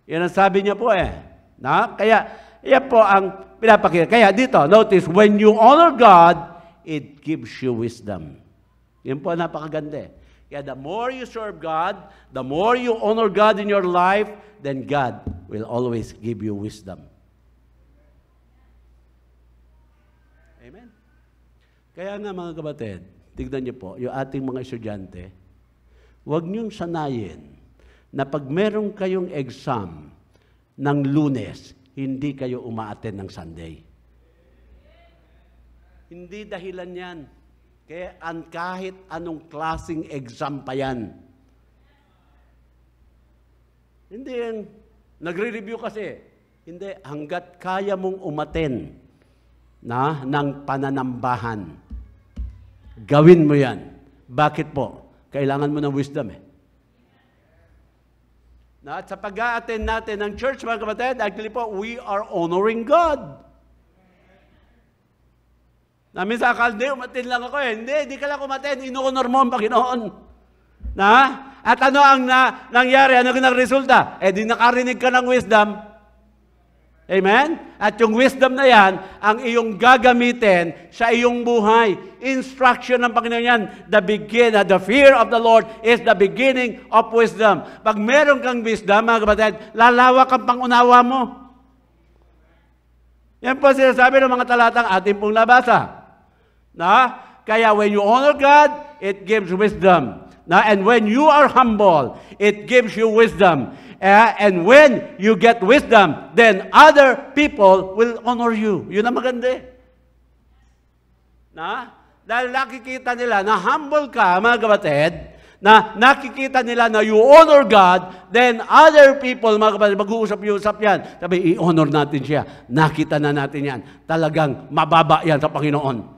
Yan ang sabi niya po eh. Na? Kaya, yan po ang pinapakita. Kaya dito, notice, when you honor God, it gives you wisdom. Yan po napakaganda eh. Kaya the more you serve God, the more you honor God in your life, then God will always give you wisdom. Amen? Kaya nga mga kapatid, tignan niyo po, yung ating mga estudyante, huwag niyong sanayin na pag meron kayong exam ng Lunes, hindi kayo umaattend ng Sunday. Hindi dahilan yan. Kaya kahit anong klaseng exam pa yan. Hindi yan. Nagre-review kasi. Hindi. Hanggat kaya mong umattend ng pananambahan, gawin mo yan. Bakit po? Kailangan mo ng wisdom eh. At sa pag-a-attend natin ng church, mga kapatid, actually po, we are honoring God. Namin sa akal, umatin lang ako eh. Hindi ka lang umatin, ino-honor mo ang Panginoon. Na? At ano ang nangyari? Ano ang resulta? Di nakarinig ka ng wisdom. Amen? At yung wisdom na yan, ang iyong gagamitin sa iyong buhay. Instruction ng Panginoon yan. The fear of the Lord is the beginning of wisdom. Pag meron kang wisdom, mga kapatid, lalawak ang pangunawa mo. Yan po sinasabi ng mga talatang ating pong nabasa. Na? Kaya when you honor God, it gives wisdom. Na? And when you are humble, it gives you wisdom. And when you get wisdom, then other people will honor you. Yun ang maganda eh. Na? Dahil nakikita nila na humble ka, mga kapatid, na nakikita nila na you honor God, then other people, mga kapatid, mag-uusap-usap yan. Sabi, i-honor natin siya. Nakita na natin yan. Talagang mababa yan sa Panginoon.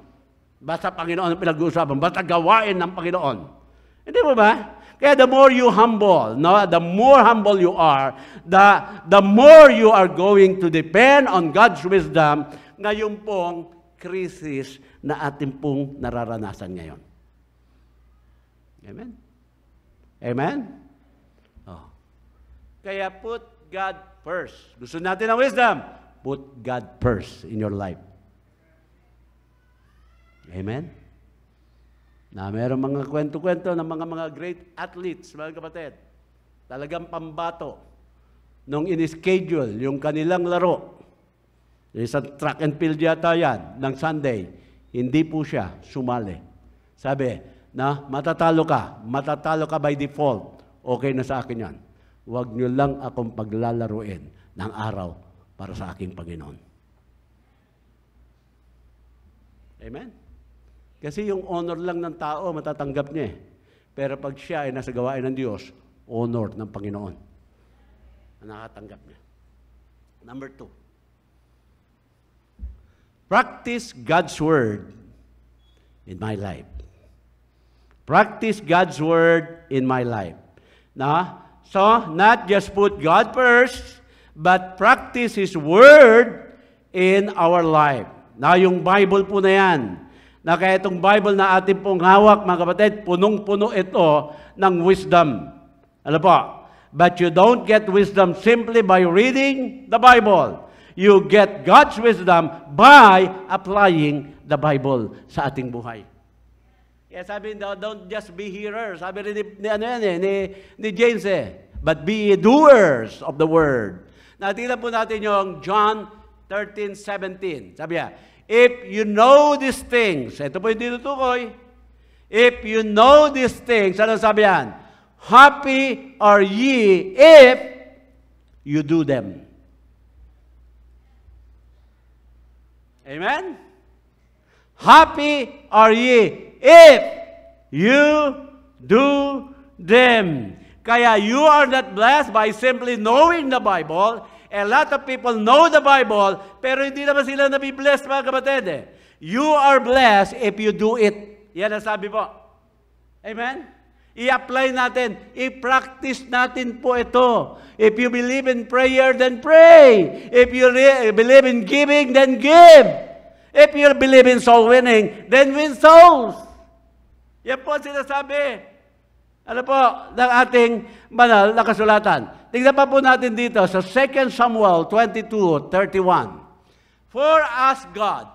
Basta Panginoon ang pinag-uusapan. Basta gawain ng Panginoon. Hindi mo ba? Kaya the more you humble, no? The more humble you are, the more you are going to depend on God's wisdom ngayon pong krisis na ating pong nararanasan ngayon. Amen? Amen? Oh. Kaya put God first. Gusto natin ng wisdom? Put God first in your life. Amen? Na mayroong mga kwento-kwento ng mga great athletes, mga kapatid. Talagang pambato. Nung in-schedule yung kanilang laro, isang track and field yata yan, ng Sunday, hindi po siya sumali. Sabi, na matatalo ka by default, okay na sa akin yan. Huwag nyo lang akong paglalaruin ng araw para sa aking Panginoon. Amen? Kasi yung honor lang ng tao, matatanggap niya eh. Pero pag siya ay nasa gawain ng Diyos, honor ng Panginoon. Nakatanggap niya. Number 2. Practice God's Word in my life. Practice God's Word in my life. So, not just put God first, but practice His Word in our life. Yung Bible po na yan, na kaya itong Bible na ating pong hawak, mga kapatid, punong-puno ito ng wisdom. Ano po? But you don't get wisdom simply by reading the Bible. You get God's wisdom by applying the Bible sa ating buhay. Kaya sabi daw, don't just be hearers. Sabi rin ni James but be doers of the word. Natingnan po natin yung John 13:17. Sabi niya, if you know these things, ito po yung tinutukoy, if you know these things, ano sabi yan? Happy are ye if you do them. Amen? Happy are ye if you do them. Kaya you are not blessed by simply knowing the Bible. A lot of people know the Bible, pero hindi naman sila nabiblessed, mga kapatid. You are blessed if you do it. Yan ang sabi po. Amen? I-apply natin. I-practice natin po ito. If you believe in prayer, then pray. If you believe in giving, then give. If you believe in soul winning, then win souls. Yan po ang sinasabi. Ano po, ng ating banal na kasulatan. Tingnan pa po natin dito sa 2 Samuel 22:31. For as God,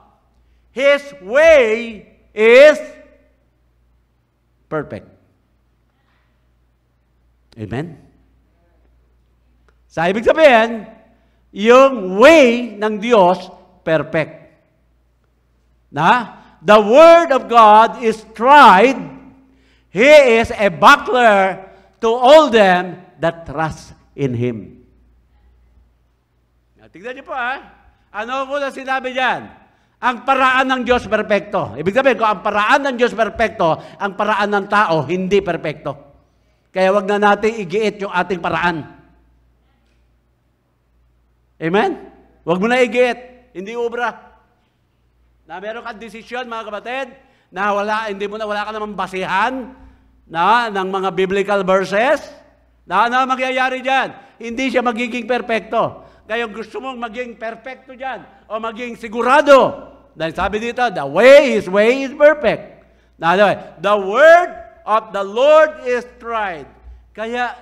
His way is perfect. Amen? Sa ibig sabihin, yung way ng Diyos, perfect. The Word of God is tried. He is a buckler to all them that trust in Him. Tignan niyo po Ano ko na sinabi diyan? Ang paraan ng Diyos perpekto. Ibig sabihin, kung ang paraan ng Diyos perpekto, ang paraan ng tao hindi perpekto. Kaya wag na natin igiit yung ating paraan. Amen? Wag mo na igiit. Hindi obra. Na meron kang desisyon, mga kapatid, na wala ka namang basihan ng mga biblical verses. Ano mangyayari diyan? Hindi siya magiging perpekto. Kaya gusto mong maging perpekto diyan o maging sigurado. Dahil sabi dito, the way, His way is perfect. The word of the Lord is tried. Kaya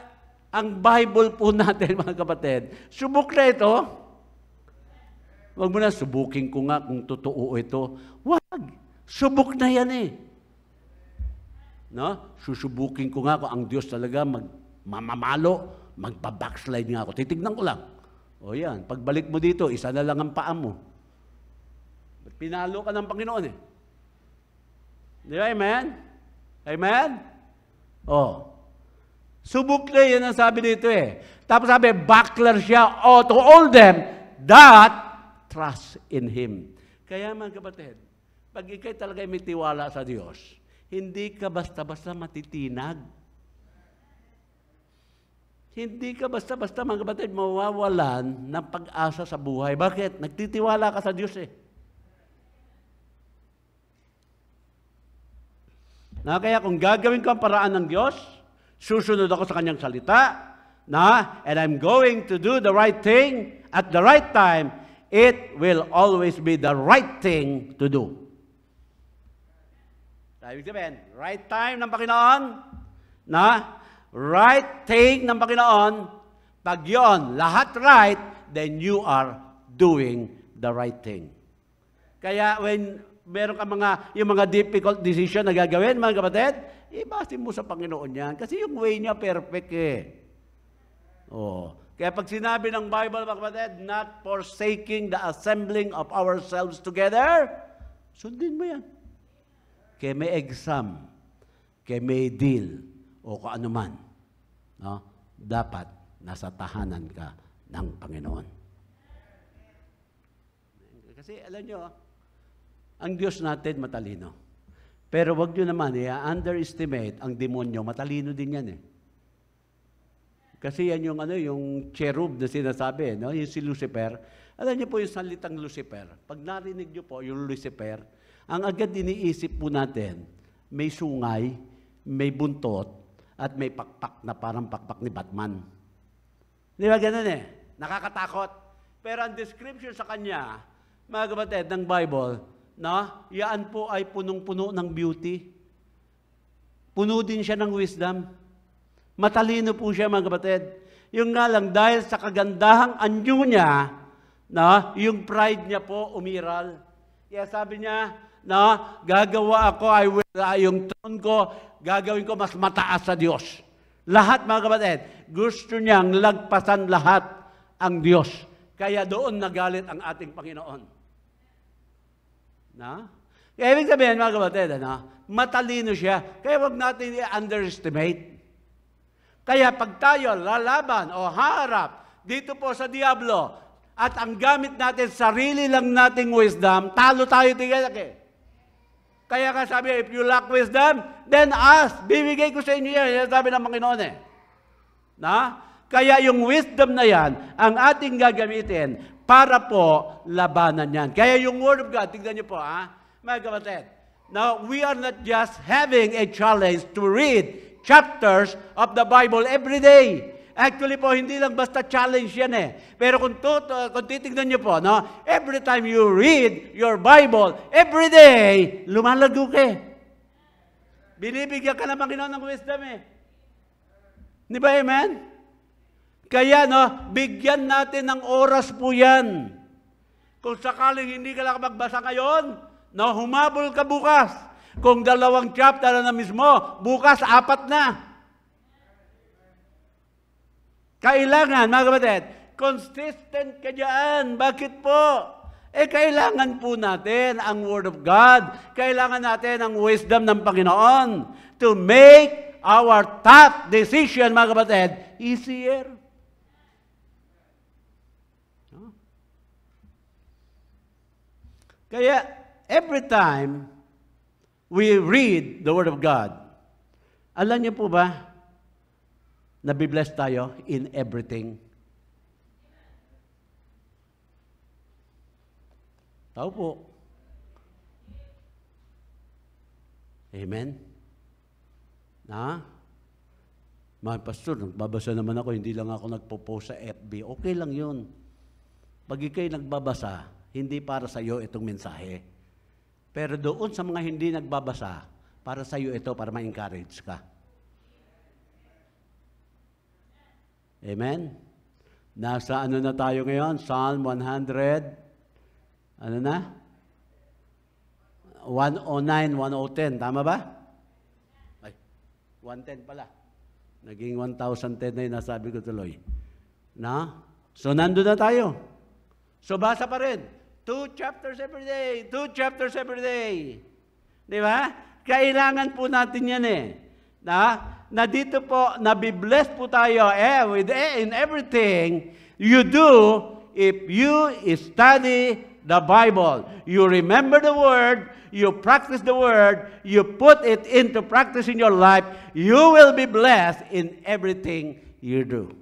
ang Bible po natin, mga kapatid, subok na ito. Wag mo na, subukin ko nga kung totoo ito. Wag. Subok na yan Susubukin ko nga kung ang Diyos talaga mamamalo, magpa-backslide nga ako. Titignan ko lang. O yan, pagbalik mo dito, isa na lang ang paa mo. Pinalo ka ng Panginoon Di ba, amen? Amen? Subok na yan ang sabi dito Tapos sabi, buckler siya to all them that trust in Him. Kaya mga kapatid, pag ikay talaga may tiwala sa Diyos, hindi ka basta-basta matitinag. Hindi ka basta-basta, mga kapatid, mawawalan ng pag-asa sa buhay. Bakit? Nagtitiwala ka sa Diyos Kaya kung gagawin ko ang paraan ng Diyos, susunod ako sa Kanyang salita, and I'm going to do the right thing at the right time, it will always be the right thing to do. Ibig sabihin, right time ng Panginoon, right thing ng Panginoon, pag yun, lahat right, then you are doing the right thing. Kaya when meron ka yung mga difficult decision na gagawin, mga kapatid, ibasin mo sa Panginoon yan. Kasi yung way niya perfect Kaya pag sinabi ng Bible, mga kapatid, not forsaking the assembling of ourselves together, sundin mo yan. Kaya may exam, kaya may deal, o kung ano man, dapat nasa tahanan ka ng Panginoon. Kasi alam nyo, ang Diyos natin matalino. Pero wag nyo naman underestimate ang demonyo, matalino din yan Kasi yan yung cherub na sinasabi, yung si Lucifer. Alam niyo po yung salitang Lucifer. Pag narinig niyo po yung Lucifer, ang agad iniisip po natin, may sungay, may buntot, at may pakpak na parang pakpak ni Batman. Di ba ganun Nakakatakot. Pero ang description sa kanya, mga kapatid, ng Bible, yan po ay punong-puno ng beauty. Puno din siya ng wisdom. Matalino po siya, mga kapatid. Yung nga lang, dahil sa kagandahang anyo niya, yung pride niya po umiral. Kaya sabi niya, gagawa ako, yung throne ko, gagawin ko mas mataas sa Diyos. Lahat, mga kapatid, gusto niyang lagpasan lahat ang Diyos. Kaya doon nagalit ang ating Panginoon. Kaya ibig sabihin, mga kapatid, matalino siya. Kaya wag natin i-underestimate. Kaya pag tayo lalaban o harap dito po sa Diablo at ang gamit natin, sarili lang nating wisdom, talo tayo tigil. Kaya ka sabi, if you lack wisdom, then ask. Bibigay ko sa inyo yan. Yan sabi ng Panginoon Kaya yung wisdom na yan, ang ating gagamitin para po labanan yan. Kaya yung Word of God, tignan niyo po, mga kapatid. Now, we are not just having a challenge to read chapters of the Bible every day. Actually po, hindi lang basta challenge yan Pero kung titignan niyo po, every time you read your Bible, every day, lumalago ka. Binibigyan ka ng Panginoon ng wisdom Di ba, amen? Kaya, bigyan natin ng oras po yan. Kung sakaling hindi ka lang magbasa ngayon, humabol ka bukas. Kung 2 chapter na mismo, bukas 4 na. Kailangan, mga kapatid, consistent ka dyan. Bakit po? Kailangan po natin ang Word of God. Kailangan natin ang wisdom ng Panginoon to make our tough decision, mga kapatid, easier. Kaya, every time we read the Word of God, alam niyo po ba, nabibless tayo in everything. Tao po. Amen? Mga pastor, nagbabasa naman ako, hindi lang ako nagpo-post sa FB. Okay lang yun. Pag ikay nagbabasa, hindi para sa iyo itong mensahe. Pero doon sa mga hindi nagbabasa, para sa iyo ito, para ma-encourage ka. Amen? Nasa ano na tayo ngayon? Psalm 100, 109, 110. Tama ba? Ay, 110 pala. Naging 1,010 na yung nasabi ko tuloy. So, nandun na tayo. So, basa pa rin. 2 chapters every day. 2 chapters every day. Di ba? Kailangan po natin yan na dito po, nabibless po tayo in everything you do if you study the Bible. You remember the Word, you practice the Word, you put it into practice in your life, you will be blessed in everything you do.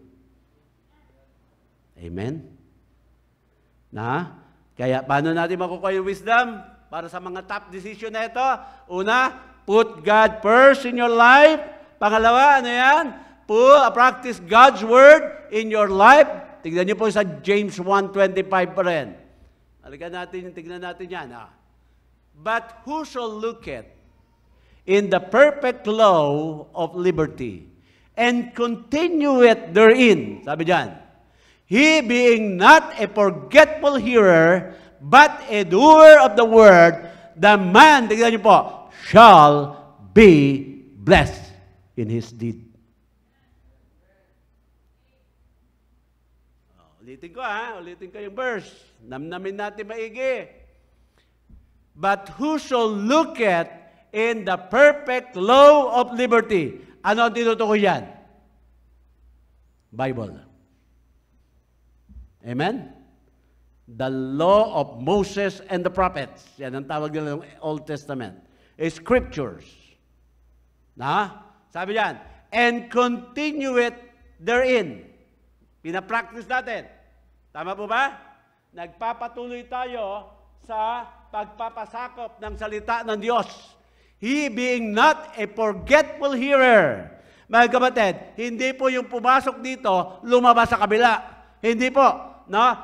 Amen? Kaya paano natin makukuha yung wisdom para sa mga top decision na ito? Una, put God first in your life. Pangalawa, ano yan? Practice God's Word in your life. Tignan niyo po sa James 1:25 pa rin. Tignan natin yan. But who shall look at in the perfect law of liberty and continue it therein? Sabi dyan, he being not a forgetful hearer, but a doer of the word, the man, tignan niyo po, shall be blessed in his deed. Ulitin ko yung verse. Namnamin natin maigi. But who shall look at in the perfect law of liberty? Ano ang tinutukoy yan? Bible. Amen? The law of Moses and the prophets. Yan ang tawag nila ng Old Testament. Scriptures. Sabi yan, and continue it therein. Pinapractice natin. Tama po ba? Nagpapatuloy tayo sa pagpapasakop ng salita ng Diyos. He being not a forgetful hearer. Mga kapatid, hindi po yung pumasok dito, lumabas sa kabila. Hindi po.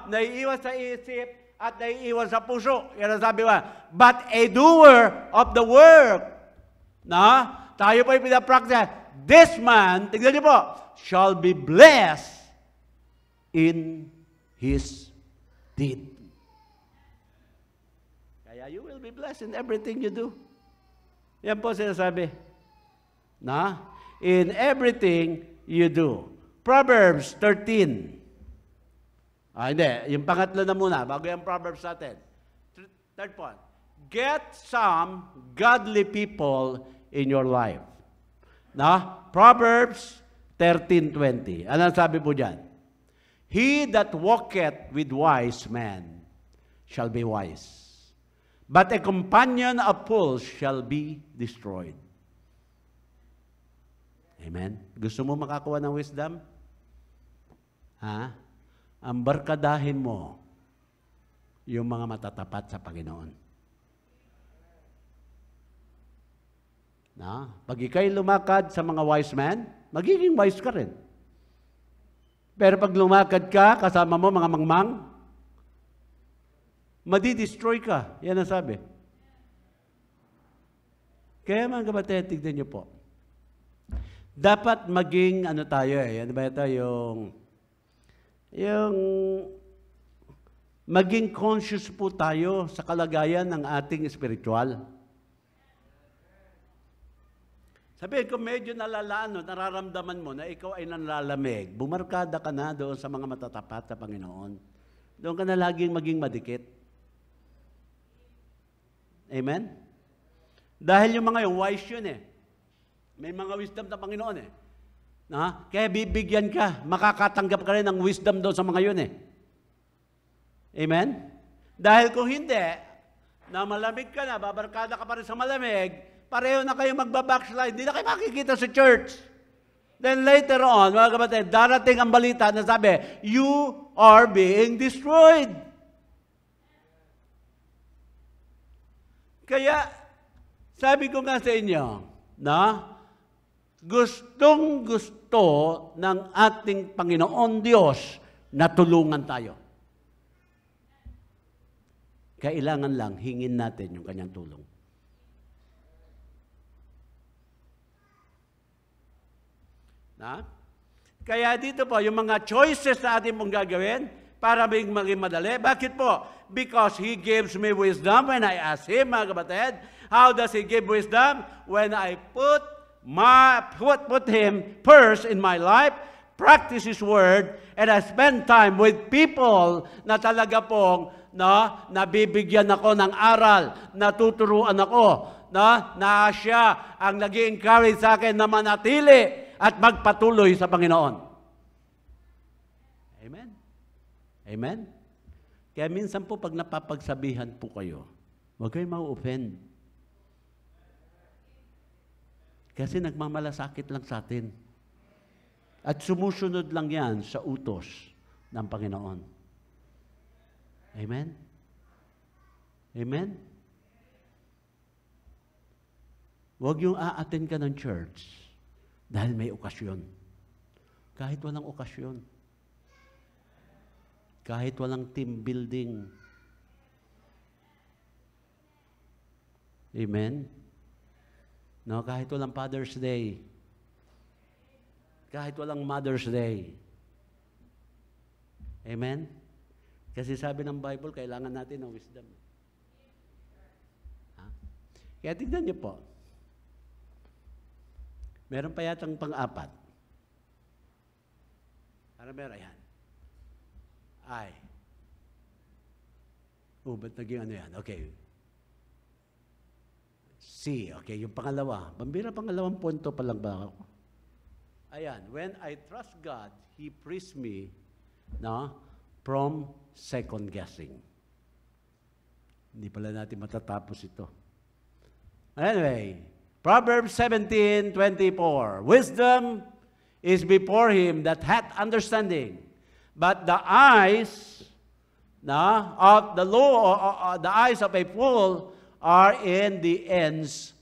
Naiiwas sa isip at naiiwas sa puso. Yan ang sabi ba? But a doer of the work. Tayo po yung pinapractice. This man, tignan niyo po, shall be blessed in His deed. Kaya you will be blessed in everything you do. Yan po sinasabi. Na? In everything you do. Proverbs 13. Hindi. Yung pangatlo na muna, bago yung Proverbs natin. Third point. Get some godly people in your life. Na? Proverbs 13:20. Ano sabi po dyan? He that walketh with wise men shall be wise, but a companion of fools shall be destroyed. Amen? Gusto mo makakuha ng wisdom? Ha? Ang barkadahin mo, yung mga matatapat sa Panginoon. Na? Pag ikay lumakad sa mga wise men, magiging wise ka rin. Pero pag lumakad ka, kasama mo mga mangmang, madi-destroy ka. Yan ang sabi. Kaya mga kapatid, tignan niyo po. Dapat maging, ano tayo ano ba ito, yung maging conscious po tayo sa kalagayan ng ating spiritual. Sabihin ko, medyo nalalaan, nararamdaman mo na ikaw ay nanlalamig, bumarkada ka na doon sa mga matatapat sa Panginoon. Doon ka na laging maging madikit. Amen? Dahil yung mga yung wise yun May mga wisdom sa Panginoon Kaya bibigyan ka, makakatanggap ka rin ng wisdom doon sa mga yun Amen? Dahil kung hindi, na malamig ka na, babarkada ka pa rin sa malamig, pareho na kayo magbabackslide, hindi na kayo makikita sa church. Then later on, mga kapatid, darating ang balita na sabi, you are being destroyed. Kaya, sabi ko nga sa inyo, na gustong-gusto ng ating Panginoon Diyos na tulungan tayo. Kailangan lang hingin natin yung kanyang tulong. Na? Kaya dito po, yung mga choices na atin mong gagawin para maging madali. Bakit po? Because He gives me wisdom when I ask Him, mga kapatid. How does He give wisdom? When I put Him first in my life, practice His Word, and I spend time with people na talaga pong nabibigyan ako ng aral, natuturuan ako, na siya ang nag-i-encourage sa akin na manatili at magpatuloy sa Panginoon. Amen? Amen? Kaya minsan po pag napapagsabihan po kayo, huwag kayo ma-offend. Kasi nagmamalasakit lang sa atin. At sumusunod lang yan sa utos ng Panginoon. Amen? Amen? Huwag yung aattend ka ng church dahil may okasyon. Kahit walang okasyon. Kahit walang team building. Amen? No, kahit walang Father's Day. Kahit walang Mother's Day. Amen? Kasi sabi ng Bible, kailangan natin ng wisdom. Kaya tignan niyo po. Meron pa yatang pang-apat. Para meron yan. Ay. Ba't naging ano yan? Okay. C. Okay, yung pangalawa. Pambira, pangalawang punto pa lang ba ako? Ayan. When I trust God, He frees me from second guessing. Hindi pala natin matatapos ito. Anyway, Proverbs 17:24. Wisdom is before him that hath understanding, but the eyes of the law, the eyes of a fool are in the ends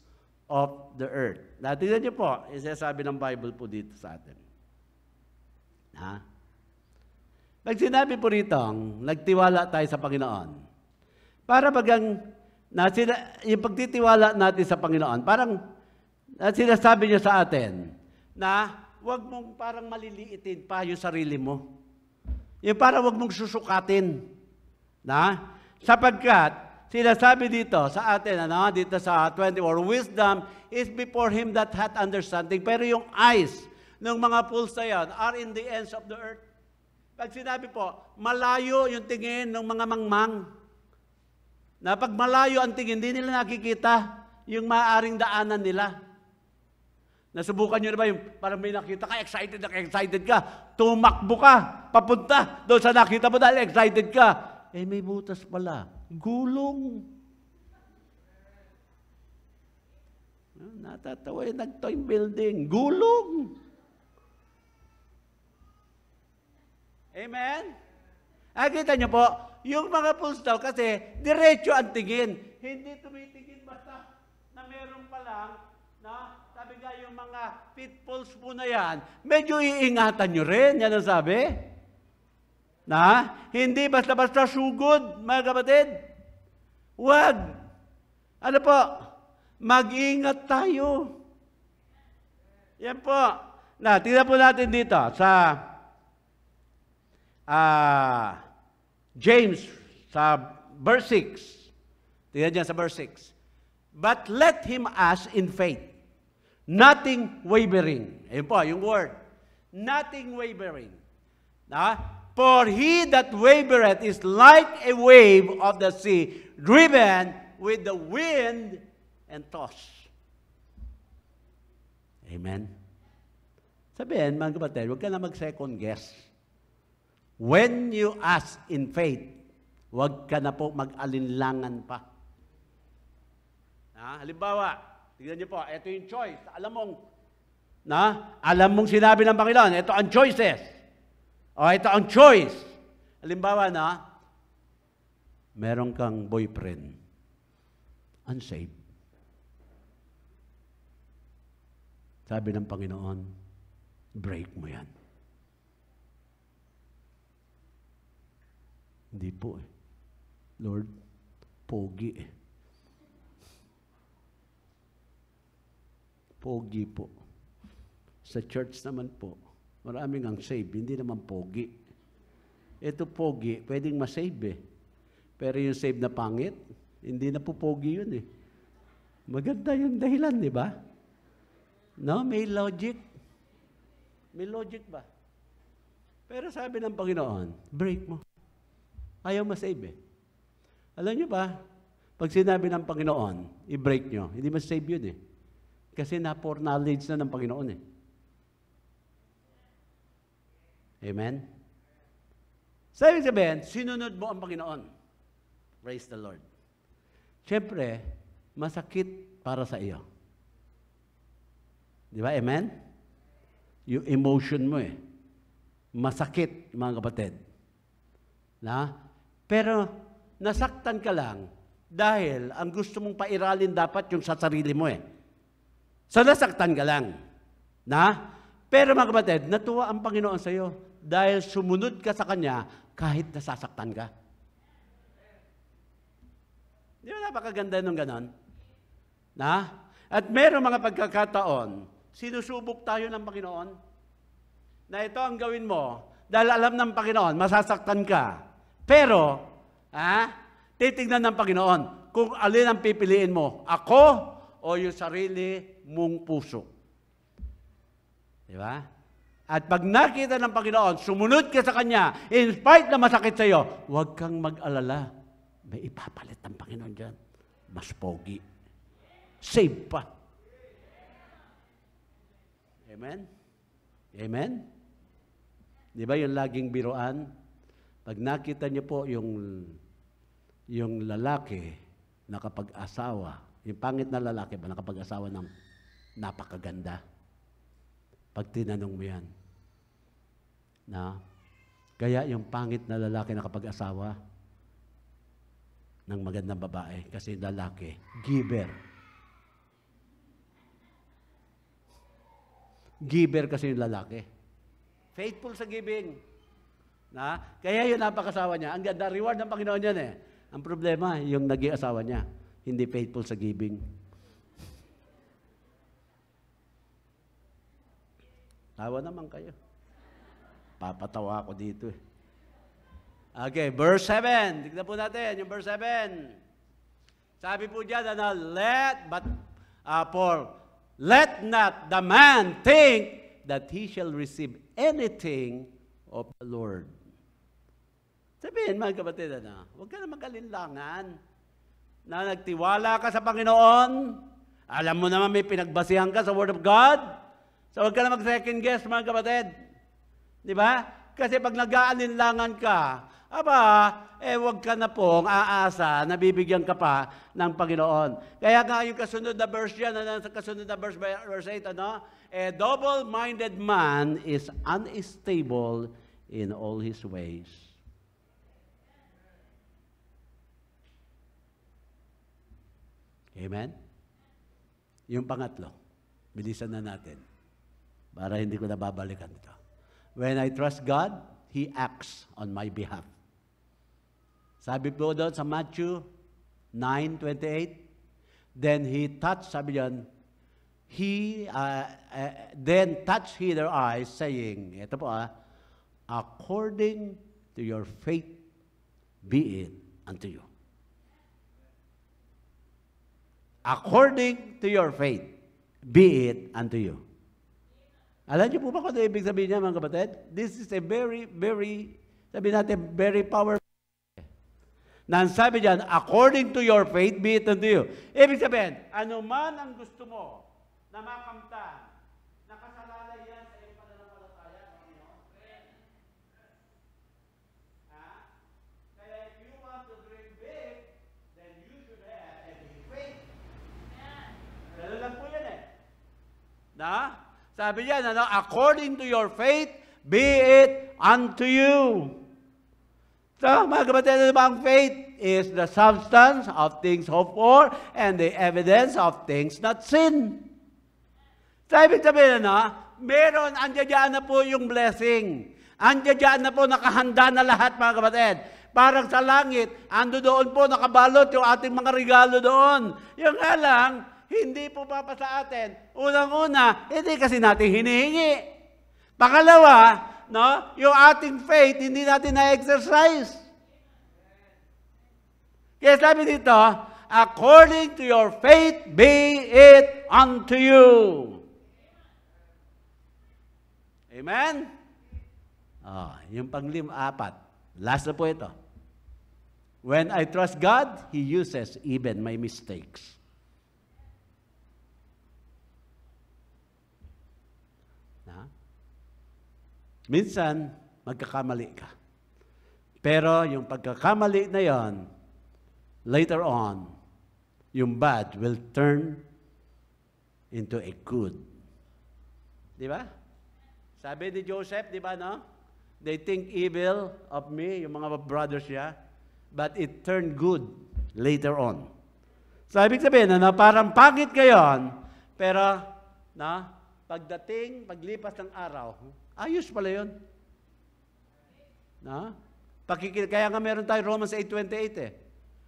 of the earth. Natin niyo po, isasabi ng Bible po dito sa atin. Pag sinabi po rito, nagtiwala tayo sa Panginoon. Para bagang yung pagtitiwala natin sa Panginoon, parang sinasabi niya sa atin na huwag mong parang maliliitin pa yung sarili mo. Yung para wag mong susukatin. Na? Sapagkat, sinasabi dito sa atin, dito sa 24, wisdom is before him that hath understanding. Pero yung eyes ng mga fools na yan are in the ends of the earth. Pag sinabi po, malayo yung tingin ng mga mangmang. Na pag malayo ang tingin, hindi nila nakikita yung maaaring daanan nila. Nasubukan nyo na ba yung parang may nakita ka, excited ka, tumakbo ka, papunta doon sa nakita mo dahil excited ka. Eh may butas pala, gulong. Natatawa yung nag-toy building, gulong. Amen? Kita nyo po, yung mga fools daw kasi diretso ang tingin. Hindi tumitingin basta na meron pa lang, na sabi nga yung mga pitfalls po na yan, medyo iingatan nyo rin, yan ang sabi. Na, hindi basta-basta sugod, mga kapatid. Huwag. Ano po? Mag-ingat tayo. Yan po. Na, tingnan po natin dito sa James, sa verse 6. Tingnan dyan sa verse 6. But let him ask in faith, nothing wavering. Ayun po, yung word. Nothing wavering. For he that wavereth is like a wave of the sea, driven with the wind and tossed. Amen? Sabihin, mga kapatid, huwag ka na mag-second guess. When you ask in faith, huwag ka na po mag-alinlangan pa. Halimbawa, tignan niyo po, ito yung choice. Alam mong sinabi ng Panginoon, ito ang choices. Ito ang choice. Halimbawa meron kang boyfriend, unsaved. Sabi ng Panginoon, break mo yan. Hindi po Lord, pogi Pogi po. Sa church naman po, maraming ang save, hindi naman pogi. Ito pogi, pwedeng masave Pero yung save na pangit, hindi na po pogi yun Maganda yung dahilan, di ba? No, may logic. May logic ba? Pero sabi ng Panginoon, break mo. Ayaw masave Alam niyo ba, pag sinabi ng Panginoon, i-break nyo, hindi masave yun Kasi na-foreknowledge na ng Panginoon Amen? Sabi sabihin, sinunod mo ang Panginoon. Praise the Lord. Siyempre, masakit para sa iyo. Di ba? Amen? Yung emotion mo Masakit, mga kapatid. Pero, nasaktan ka lang dahil ang gusto mong pairalin dapat yung sa sarili mo So, nasaktan ka lang. Pero mga kapatid, natuwa ang Panginoon sa iyo dahil sumunod ka sa Kanya kahit nasasaktan ka. Di ba napakaganda nung ganon? At meron mga pagkakataon, sinusubok tayo ng Panginoon na ito ang gawin mo dahil alam ng Panginoon, masasaktan ka. Pero, titignan ng Panginoon kung alin ang pipiliin mo, ako o yung sarili mong puso. Di ba? At pag nakita ng Panginoon, sumunod ka sa Kanya, in spite na masakit sa iyo, huwag kang mag-alala. May ipapalit ng Panginoon dyan. Mas pogi. Save pa. Amen? Amen? Di ba yung laging biruan? Pag nakita niyo po yung lalaki nakapag-asawa, yung pangit na lalaki ba nakapag-asawa ng napakaganda? Pag tinanong mo yan, kaya yung pangit na lalaki nakapag-asawa ng magandang babae, kasi yung lalaki, giver. Giver kasi yung lalaki. Faithful sa giving. Kaya yung napakasawa niya, ang ganda, reward ng Panginoon yan Ang problema, yung naging asawa niya, hindi faithful sa giving. Tawa naman kayo. Papatawa ako dito Okay, verse 7. Tignan po natin yung verse 7. Sabi po dyan, let not the man think that he shall receive anything of the Lord. Sabihin, mga kapatid, huwag ka na mag-alinlangan na nagtiwala ka sa Panginoon. Alam mo naman may pinagbasihan ka sa Word of God. So huwag ka na mag-second guess, mga kapatid. Di ba? Kasi pag nag-aalinlangan ka, huwag ka na pong aasa na bibigyan ka pa ng Panginoon. Kaya nga yung kasunod na verse yan, sa kasunod na verse 8, a double-minded man is unstable in all his ways. Amen? Yung pangatlo, bilisan na natin para hindi ko nababalikan ito. When I trust God, He acts on my behalf. Sabi po doon sa Matthew 9:28, then He touched, sabi diyan, then touched He their eyes, saying, ito po according to your faith, be it unto you. According to your faith, be it unto you. Alam niyo po ba kung ano ibig sabihin niya, mga kapatid? This is a very, very, sabi natin, very powerful. Sabi diyan, according to your faith, be it unto you. Ibig sabihin, ano man ang gusto mo na makamtan, nakasalalay yan sa iyong pananampalataya, Panginoon. Kaya if you want to dream big, then you should have a big faith. Ganun lang po yan Sabi niya, according to your faith, be it unto you. So, mga kapatid, ang faith is the substance of things hoped for and the evidence of things not seen. So, ibig sabihin meron, andyan na po yung blessing. Andyan na po, nakahanda na lahat, mga kapatid. Parang sa langit, ando doon po, nakabalot yung ating mga regalo doon. Yung nga lang, hindi po papa sa atin. Unang-una, hindi kasi natin hinihingi. Pangalawa, yung ating faith, hindi natin na-exercise. Kaya sabi dito, according to your faith, be it unto you. Amen? Yung pang-4. Last na po ito. When I trust God, He uses even my mistakes. Minsan, magkakamali ka. Pero yung pagkakamali na yon, later on, yung bad will turn into a good. Di ba? Sabi ni Joseph, di ba, They think evil of me, yung mga brothers niya, but it turned good later on. So, ibig sabihin, parang pangit ngayon, pero, paglipas ng araw, ayos pala yun. Kaya nga meron tayo Romans 8:28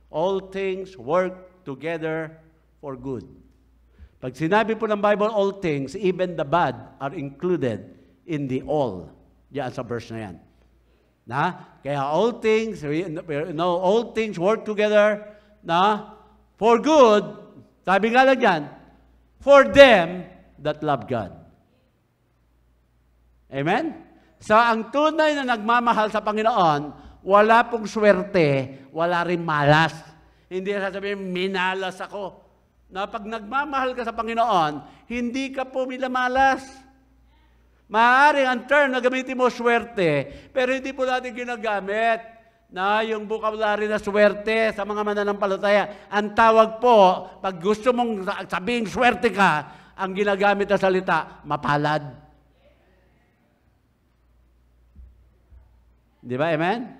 All things work together for good. Pag sinabi po ng Bible, all things, even the bad, are included in the all. Diyan sa verse na yan. Kaya all things work together for good. Sabi nga lang yan, for them that love God. Amen? So, ang tunay na nagmamahal sa Panginoon, wala pong swerte, wala rin malas. Hindi na sasabihin, minalas ako. Pag nagmamahal ka sa Panginoon, hindi ka po minamalas. Maaaring ang term na gamitin mo swerte, pero hindi po natin ginagamit yung vocabulary na swerte sa mga mananampalataya. Ang tawag po, pag gusto mong sabihin swerte ka, ang ginagamit na salita, mapalad. Di ba? Amen?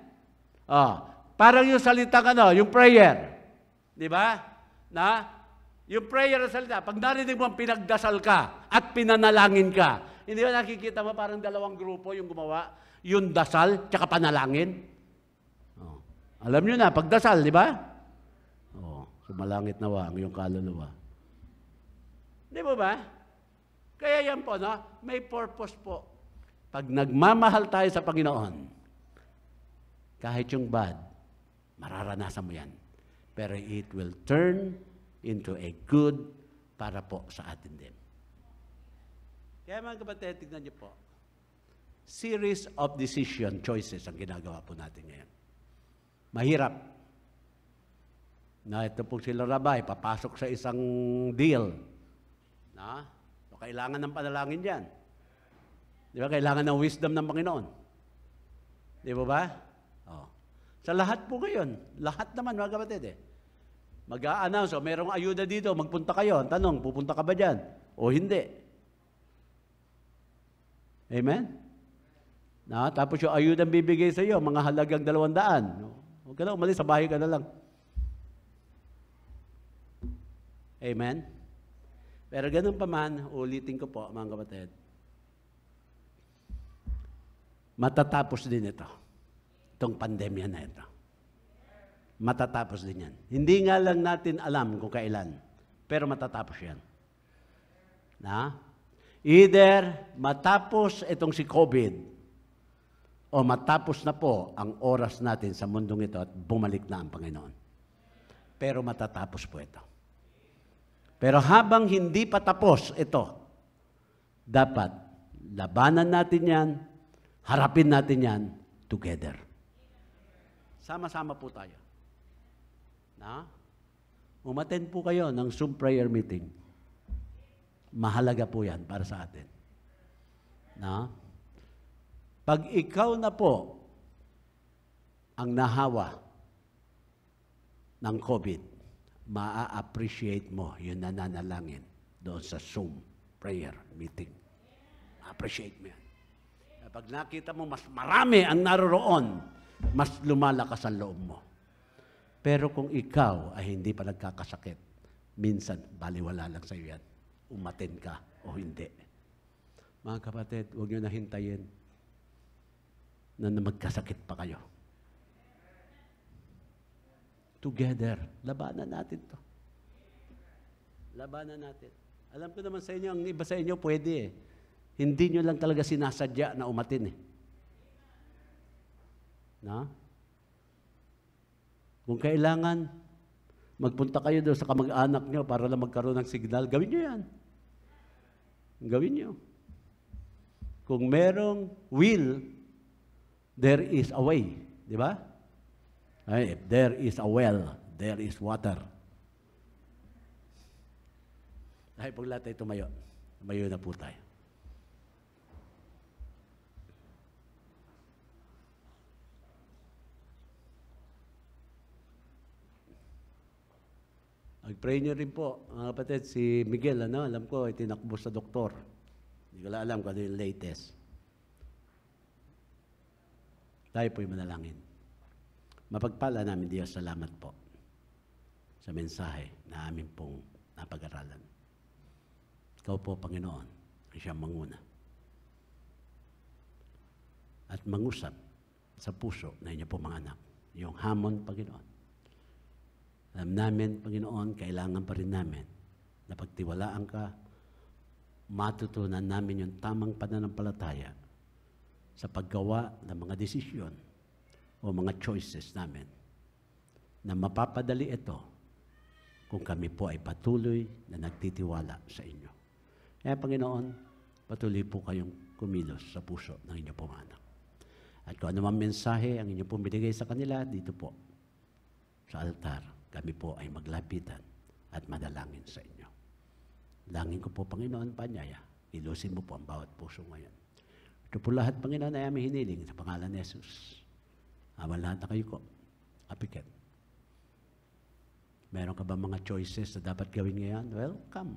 Parang yung salita yung prayer. Di ba? Yung prayer na salita, pag narinig mo pinagdasal ka at pinanalangin ka, hindi ba nakikita mo parang dalawang grupo yung gumawa? Yung dasal, tsaka panalangin. Alam nyo na, pagdasal, di ba? Sumalangit nawa ang iyong kaluluwa. Di ba? Kaya yan po, may purpose po. Pag nagmamahal tayo sa Panginoon, Kahit yung bad, mararanasan mo yan. Pero it will turn into a good para po sa atin din. Kaya mga kapatid, tignan niyo po. Series of decision choices ang ginagawa po natin ngayon. Mahirap. Na ito pong sila rabay, papasok sa isang deal. Na? So, kailangan ng panalangin yan. Di ba? Kailangan ng wisdom ng Panginoon. Di ba? Oh. Sa lahat po ngayon, lahat naman mga kapatid mag-a-announce, merong ayuda dito, magpunta kayo. Ang tanong, pupunta ka ba dyan? O hindi? Amen? Tapos yung ayuda bibigay sa iyo, mga halagang 200. Huwag ka na umalis, sa bahay ka na lang. Amen? Pero ganun pa man, ulitin ko po mga kapatid, matatapos din ito. Itong pandemya na ito. Matatapos din yan. Hindi nga lang natin alam kung kailan, pero matatapos yan. Either matapos itong si COVID, o matapos na po ang oras natin sa mundong ito at bumalik na ang Panginoon. Pero matatapos po ito. Pero habang hindi pa tapos ito, dapat labanan natin yan, harapin natin yan together. Sama-sama po tayo. Umattend po kayo ng Zoom prayer meeting. Mahalaga po yan para sa atin. Pag ikaw na po ang nahawa ng COVID, maa-appreciate mo yung nananalangin doon sa Zoom prayer meeting. Appreciate mo yan. Pag nakita mo mas marami ang naroroon, mas lumalakas ang loob mo. Pero kung ikaw ay hindi pa nagkakasakit, minsan baliwala lang sa iyo yan. Umattend ka o hindi. Mga kapatid, huwag niyo na hintayin na magkasakit pa kayo. Together, labanan natin to. Labanan natin. Alam ko naman sa inyo, ang iba sa inyo pwede Hindi nyo lang talaga sinasadya na umatin Kung kailangan, magpunta kayo doon sa kamag-anak nyo para lang magkaroon ng signal, gawin nyo yan. Gawin nyo. Kung merong will, there is a way. Di ba? If there is a well, there is water. Dahil pag lahat tayo tumayo, tumayo na po tayo. Mag-pray nyo rin po, mga kapatid, si Miguel, alam ko, tinakbo sa doktor. Hindi ko lang alam kung ano yung latest. Tayo po'y manalangin. Mapagpala namin, Diyos, salamat po sa mensahe na amin pong napag-aralan. Ikaw po, Panginoon, ang siyang manguna. At mangusap sa puso na inyo po mga anak. Yung hamon, Panginoon. Alam namin, Panginoon, kailangan pa rin namin na pagtiwalaan ka, matutunan namin yung tamang pananampalataya sa paggawa ng mga desisyon o mga choices namin na mapapadali ito kung kami po ay patuloy na nagtitiwala sa inyo. Kaya, Panginoon, patuloy po kayong kumilos sa puso ng inyo pong anak. At kung ano mang mensahe ang inyo pong binigay sa kanila, dito po, sa altar, kami po ay maglapitan at madalangin sa inyo. Langin ko po, Panginoon, panyaya. Ilusin mo po ang bawat puso ngayon. Ito po lahat, Panginoon, ay aming hiniling sa pangalan ni Jesus. Awan lahat na kayo ko. Apiket. Meron ka ba mga choices na dapat gawin ngayon? Well, come.